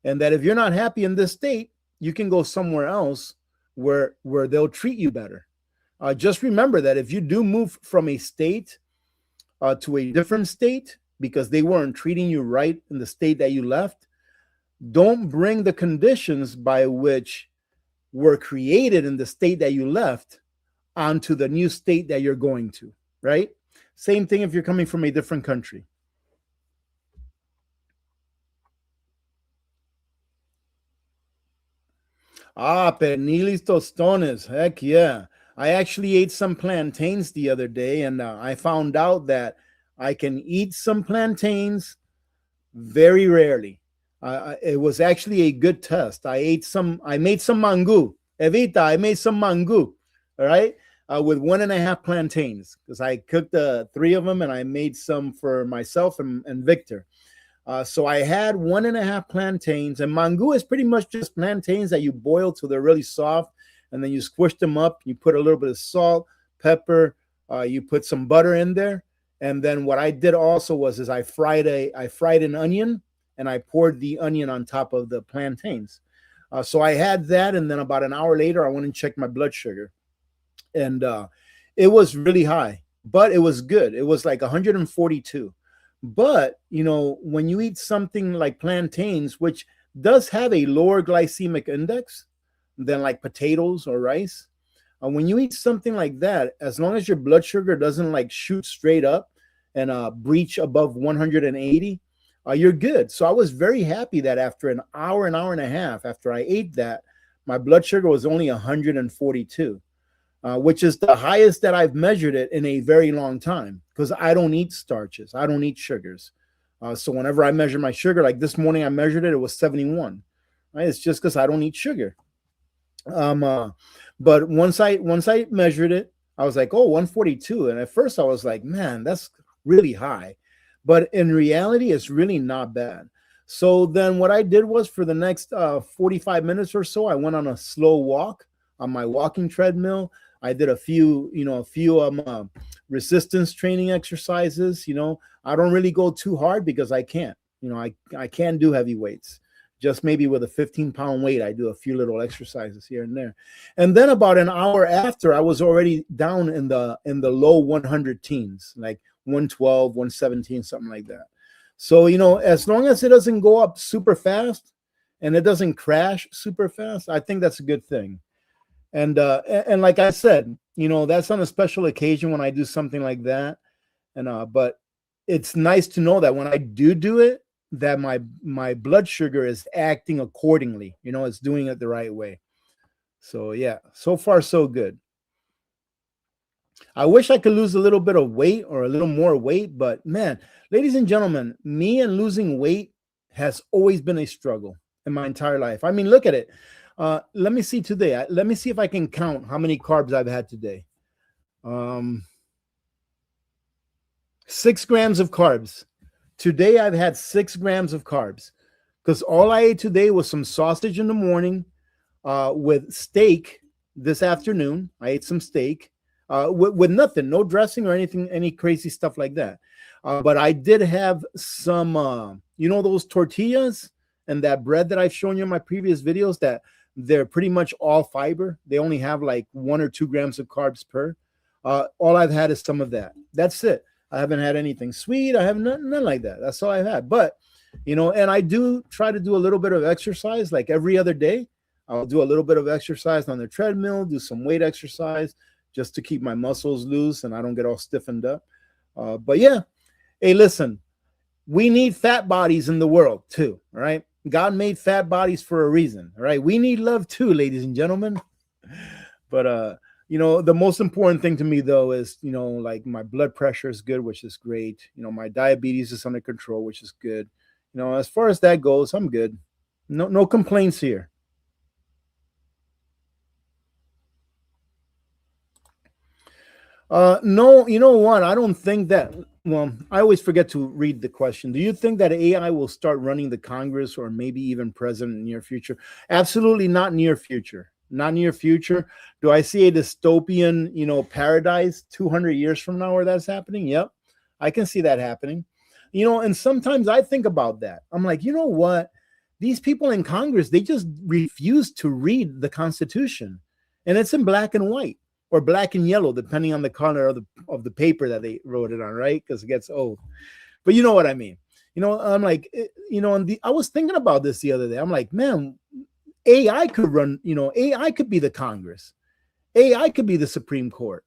and that if you're not happy in this state, you can go somewhere else where they'll treat you better. Just remember that if you do move from a state to a different state because they weren't treating you right in the state that you left, don't bring the conditions by which were created in the state that you left onto the new state that you're going to, right? Same thing if you're coming from a different country. Pernilis tostones. Heck yeah. I actually ate some plantains the other day, and I found out that I can eat some plantains very rarely. It was actually a good test. I made some mango. Evita, I made some mango, all right, with 1.5 plantains, because I cooked the 3 of them and I made some for myself and Victor. So I had 1.5 plantains, and mango is pretty much just plantains that you boil till they're really soft, and then you squish them up. You put a little bit of salt, pepper, you put some butter in there, and then what I did also was I fried an onion, and I poured the onion on top of the plantains. So I had that, and then about an hour later, I went and checked my blood sugar, and it was really high, but it was good. It was like 142. But, when you eat something like plantains, which does have a lower glycemic index than like potatoes or rice, when you eat something like that, as long as your blood sugar doesn't like shoot straight up and breach above 180, you're good. So I was very happy that after an hour and a half after I ate that, my blood sugar was only 142. Which is the highest that I've measured it in a very long time, because I don't eat starches. I don't eat sugars. So whenever I measure my sugar, like this morning I measured it, it was 71. Right? It's just because I don't eat sugar. But once I measured it, I was like, oh, 142. And at first I was like, man, that's really high. But in reality, it's really not bad. So then what I did was, for the next 45 minutes or so, I went on a slow walk on my walking treadmill. I did a few resistance training exercises. I don't really go too hard because I can't. I can't do heavy weights. Just maybe with a 15-pound weight, I do a few little exercises here and there. And then about an hour after, I was already down in the low 100 teens, like 112, 117, something like that. So, as long as it doesn't go up super fast and it doesn't crash super fast, I think that's a good thing. And like I said, that's on a special occasion when I do something like that. And but it's nice to know that when I do it, that my blood sugar is acting accordingly. It's doing it the right way. So yeah, so far so good. I wish I could lose a little bit of weight or a little more weight, but man, ladies and gentlemen, me and losing weight has always been a struggle in my entire life. I mean, look at it. Let me see today. Let me see if I can count how many carbs I've had today. 6 grams of carbs. Today I've had 6 grams of carbs, because all I ate today was some sausage in the morning with steak this afternoon. I ate some steak with nothing, no dressing or anything, any crazy stuff like that. But I did have some, those tortillas and that bread that I've shown you in my previous videos, that they're pretty much all fiber. They only have like 1 or 2 grams of carbs per. All I've had is some of that. That's it. I haven't had anything sweet. I have none like that. That's all I've had. But, and I do try to do a little bit of exercise like every other day. I'll do a little bit of exercise on the treadmill, do some weight exercise just to keep my muscles loose and I don't get all stiffened up. But yeah, hey, listen, we need fat bodies in the world too, all right? God made fat bodies for a reason, all right? We need love too, ladies and gentlemen. But, the most important thing to me, though, is, like my blood pressure is good, which is great. My diabetes is under control, which is good. As far as that goes, I'm good. No complaints here. No, you know what? I don't think that. Well, I always forget to read the question. Do you think that AI will start running the Congress or maybe even president in near future? Absolutely not near future. Not near future. Do I see a dystopian, paradise 200 years from now where that's happening? Yep. I can see that happening. And sometimes I think about that. I'm like, you know what? These people in Congress, they just refuse to read the Constitution. And it's in black and white, or black and yellow, depending on the color of the paper that they wrote it on, right? Because it gets old. But you know what I mean. I'm like, I was thinking about this the other day. I'm like, man, AI could run, AI could be the Congress. AI could be the Supreme Court,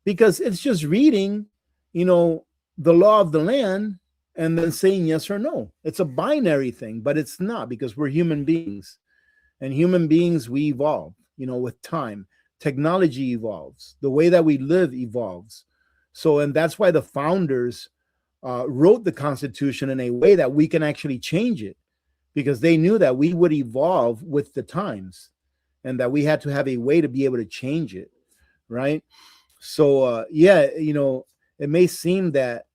because it's just reading, the law of the land and then saying yes or no. It's a binary thing, but it's not, because we're human beings. And human beings, we evolve, with time. Technology evolves. The way that we live evolves. So, and that's why the founders wrote the Constitution in a way that we can actually change it, because they knew that we would evolve with the times and that we had to have a way to be able to change it, right? So, it may seem that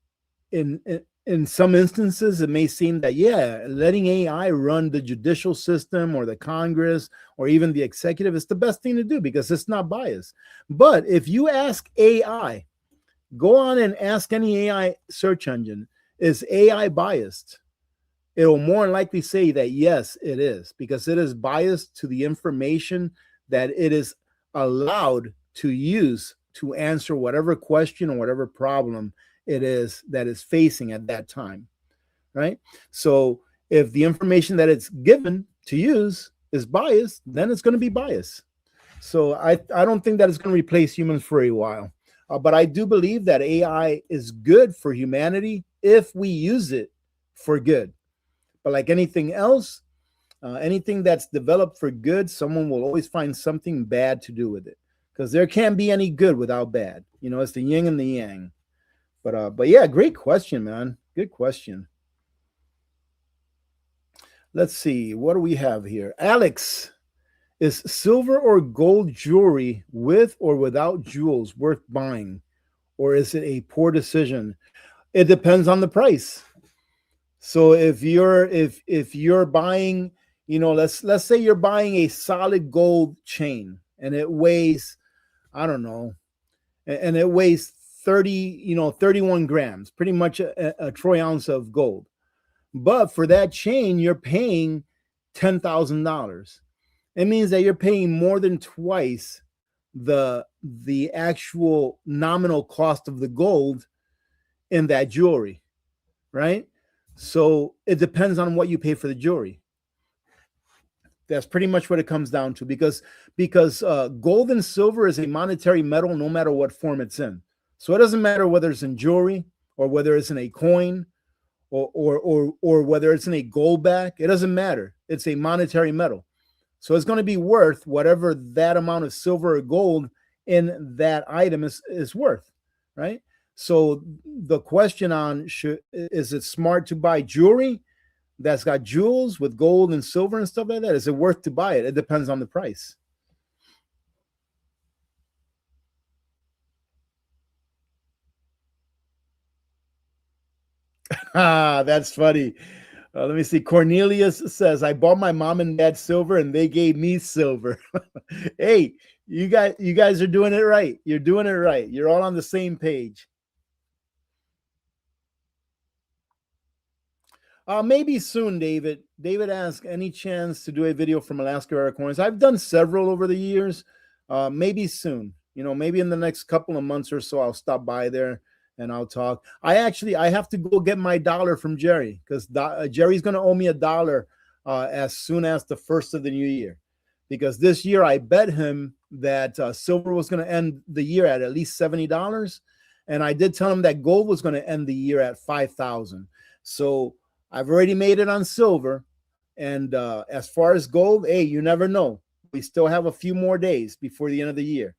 in some instances, it may seem that, letting AI run the judicial system or the Congress or even the executive is the best thing to do, because it's not biased. But if you ask AI, go on and ask any AI search engine, is AI biased? It will more likely say that yes, it is, because it is biased to the information that it is allowed to use to answer whatever question or whatever problem it is that is facing at that time, right? So if the information that it's given to use is biased, then it's going to be biased. So I don't think that it's going to replace humans for a while. But I do believe that AI is good for humanity if we use it for good. But like anything else, anything that's developed for good, someone will always find something bad to do with it, because there can't be any good without bad. It's the yin and the yang. But yeah, great question, man. Good question. Let's see. What do we have here? Alex, is silver or gold jewelry with or without jewels worth buying, or is it a poor decision? It depends on the price. So if you're buying, let's say you're buying a solid gold chain and it weighs, I don't know, and it weighs 31 grams, pretty much a troy ounce of gold. But for that chain, you're paying $10,000. It means that you're paying more than twice the actual nominal cost of the gold in that jewelry, right? So it depends on what you pay for the jewelry. That's pretty much what it comes down to, because gold and silver is a monetary metal no matter what form it's in. So it doesn't matter whether it's in jewelry or whether it's in a coin or whether it's in a gold back. It doesn't matter. It's a monetary metal. So it's going to be worth whatever that amount of silver or gold in that item is worth, right? So the question on is it smart to buy jewelry that's got jewels with gold and silver and stuff like that? Is it worth to buy it? It depends on the price. That's funny. Let me see. Cornelius says, I bought my mom and dad silver and they gave me silver. Hey, you guys are doing it right. You're doing it right. You're all on the same page. Maybe soon, David. David asked, any chance to do a video from Alaska Aircorns? I've done several over the years. Maybe soon. Maybe in the next couple of months or so, I'll stop by there and I'll talk. I have to go get my dollar from Jerry because Jerry's going to owe me $1 as soon as the first of the new year. Because this year I bet him that silver was going to end the year at least $70, and I did tell him that gold was going to end the year at 5,000. So I've already made it on silver. And as far as gold, hey, you never know. We still have a few more days before the end of the year.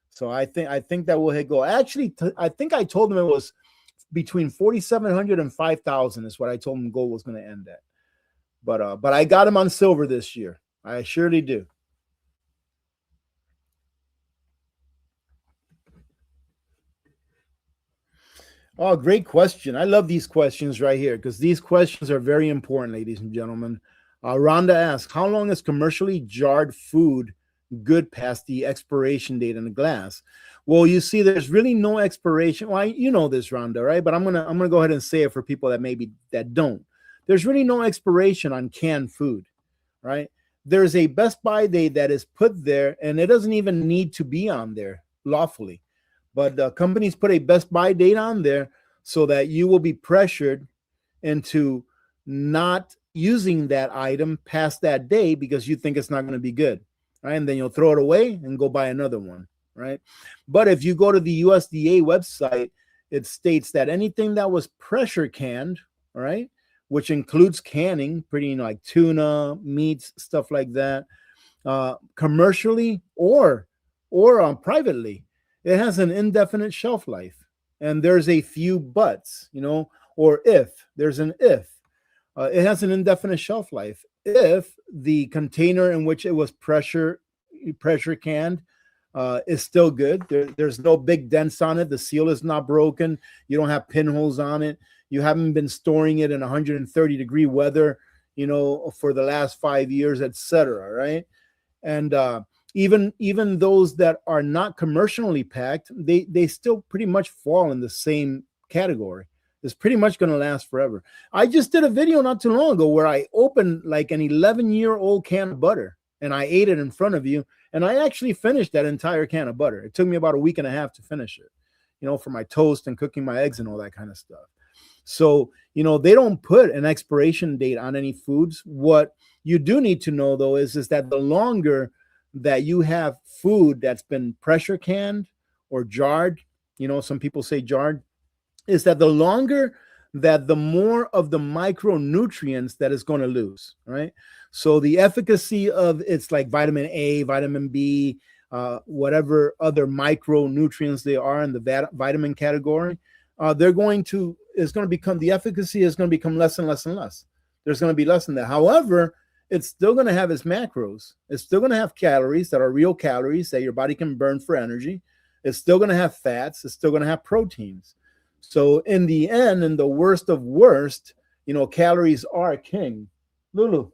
So I think that will hit gold. Actually, I think I told him it was between 4,700 and 5,000 is what I told him gold was going to end at. But I got him on silver this year. I surely do. Oh, great question. I love these questions right here because these questions are very important, ladies and gentlemen. Rhonda asks, how long is commercially jarred food good past the expiration date in the glass? Well, you see, there's really no expiration. Well, you know this, Rhonda, right? But I'm gonna go ahead and say it for people that don't. There's really no expiration on canned food, right? There's a best by date that is put there, and it doesn't even need to be on there lawfully. But companies put a best by date on there so that you will be pressured into not using that item past that day because you think it's not going to be good, right? And then you'll throw it away and go buy another one, right? But if you go to the USDA website, it states that anything that was pressure canned, right, which includes canning, pretty like tuna, meats, stuff like that, commercially or privately, it has an indefinite shelf life. And there's a few buts, or if. There's an if. It has an indefinite shelf life. If the container in which it was pressure canned is still good, there's no big dents on it, the seal is not broken, you don't have pinholes on it, you haven't been storing it in 130-degree weather, for the last 5 years, etc., right? And even those that are not commercially packed, they still pretty much fall in the same category. It's pretty much going to last forever. I just did a video not too long ago where I opened like an 11-year-old can of butter and I ate it in front of you. And I actually finished that entire can of butter. It took me about a week and a half to finish it, for my toast and cooking my eggs and all that kind of stuff. So, they don't put an expiration date on any foods. What you do need to know, though, is that the longer that you have food that's been pressure canned or jarred, some people say jarred, is that the longer that the more of the micronutrients that it's going to lose, right? So the efficacy of it's like vitamin A, vitamin B, whatever other micronutrients they are in the vitamin category, the efficacy is going to become less and less and less. There's going to be less than that. However, it's still going to have its macros. It's still going to have calories that are real calories that your body can burn for energy. It's still going to have fats. It's still going to have proteins. So in the end, in the worst of worst, calories are king. Lulu.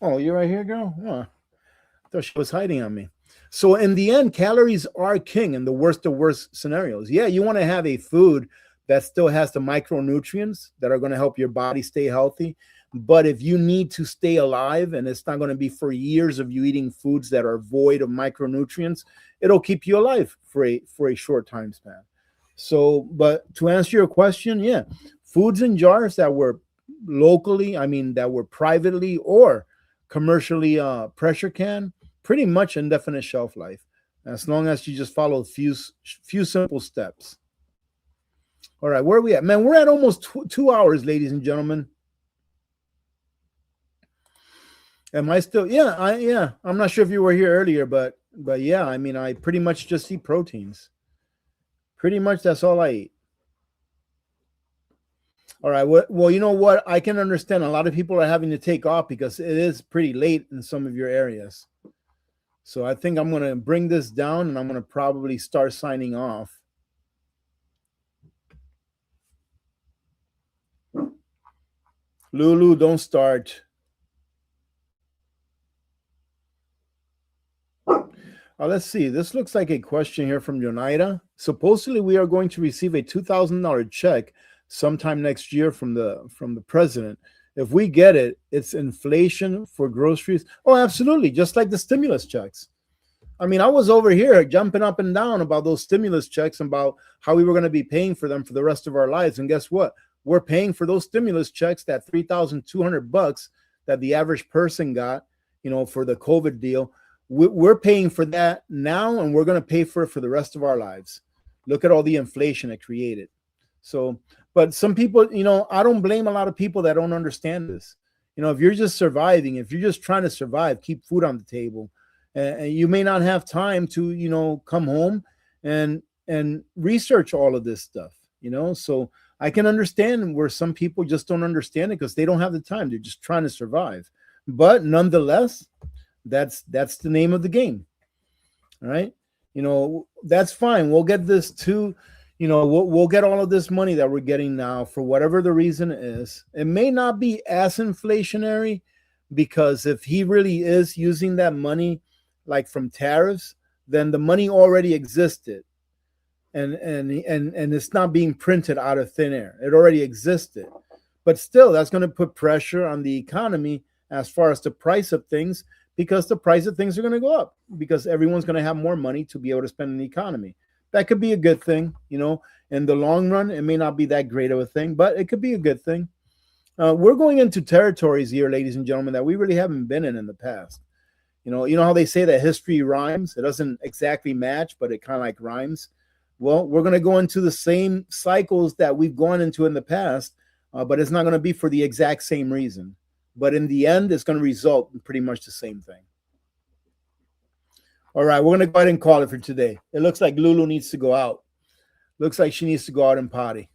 Oh, you're right here, girl? Oh, I thought she was hiding on me. So in the end, calories are king in the worst of worst scenarios. Yeah, you want to have a food that still has the micronutrients that are going to help your body stay healthy. But if you need to stay alive, and it's not going to be for years of you eating foods that are void of micronutrients, it'll keep you alive for a short time span. So, but to answer your question, yeah, foods in jars that were that were privately or commercially pressure can, pretty much indefinite shelf life, as long as you just follow a few simple steps. All right, where are we at? Man, we're at almost 2 hours, ladies and gentlemen. Am I still? Yeah, I'm not sure if you were here earlier, but yeah, I pretty much just eat proteins. Pretty much that's all I eat. All right. Well, you know what? I can understand a lot of people are having to take off because it is pretty late in some of your areas. So I think I'm going to bring this down and I'm going to probably start signing off. Lulu, don't start. Let's see. This looks like a question here from Jonaida. Supposedly, we are going to receive a $2,000 check sometime next year from the president. If we get it, it's inflation for groceries. Oh, absolutely, just like the stimulus checks. I mean, I was over here jumping up and down about those stimulus checks and about how we were going to be paying for them for the rest of our lives. And guess what? We're paying for those stimulus checks, that $3,200 that the average person got, for the COVID deal. We're paying for that now, and we're going to pay for it for the rest of our lives. Look at all the inflation it created. So, but some people, I don't blame a lot of people that don't understand this. If you're just surviving, if you're just trying to survive, keep food on the table, and you may not have time to come home and research all of this stuff. So I can understand where some people just don't understand it because they don't have the time. They're just trying to survive. But nonetheless, that's the name of the game. All right, that's fine. We'll get this too. We'll get all of this money that we're getting now for whatever the reason is. It may not be as inflationary, because if he really is using that money like from tariffs, then the money already existed, and it's not being printed out of thin air. It already existed. But still, that's going to put pressure on the economy as far as the price of things, because the price of things are going to go up because everyone's going to have more money to be able to spend in the economy. That could be a good thing. In the long run, it may not be that great of a thing, but it could be a good thing. We're going into territories here, ladies and gentlemen, that we really haven't been in the past. You know how they say that history rhymes? It doesn't exactly match, but it kind of like rhymes. Well, we're going to go into the same cycles that we've gone into in the past, but it's not going to be for the exact same reason. But in the end, it's going to result in pretty much the same thing. All right, we're going to go ahead and call it for today. It looks like Lulu needs to go out. Looks like she needs to go out and potty.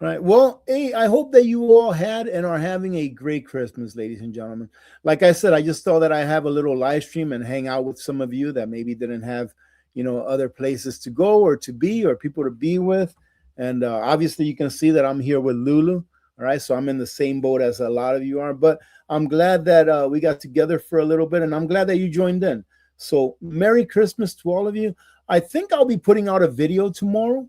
All right. Well, hey, I hope that you all had and are having a great Christmas, ladies and gentlemen. Like I said, I just thought that I have a little live stream and hang out with some of you that maybe didn't have, other places to go or to be or people to be with. And obviously, you can see that I'm here with Lulu. All right. So I'm in the same boat as a lot of you are. But I'm glad that we got together for a little bit, and I'm glad that you joined in. So Merry Christmas to all of you. I think I'll be putting out a video tomorrow.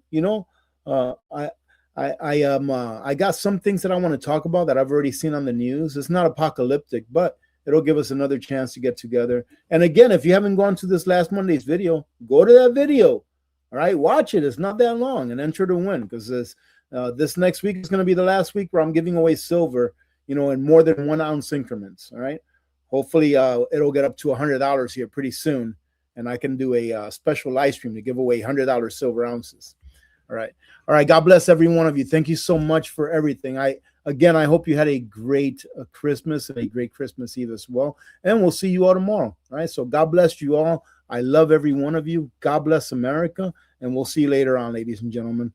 I got some things that I want to talk about that I've already seen on the news. It's not apocalyptic, but it'll give us another chance to get together. And again, if you haven't gone to this last Monday's video, go to that video. All right, watch it. It's not that long, and enter to win, because this next week is going to be the last week where I'm giving away silver, in more than 1 ounce increments. All right. Hopefully it'll get up to $100 here pretty soon, and I can do a special live stream to give away $100 silver ounces. All right. God bless every one of you. Thank you so much for everything. I hope you had a great Christmas and a great Christmas Eve as well. And we'll see you all tomorrow. All right. So God bless you all. I love every one of you. God bless America. And we'll see you later on, ladies and gentlemen.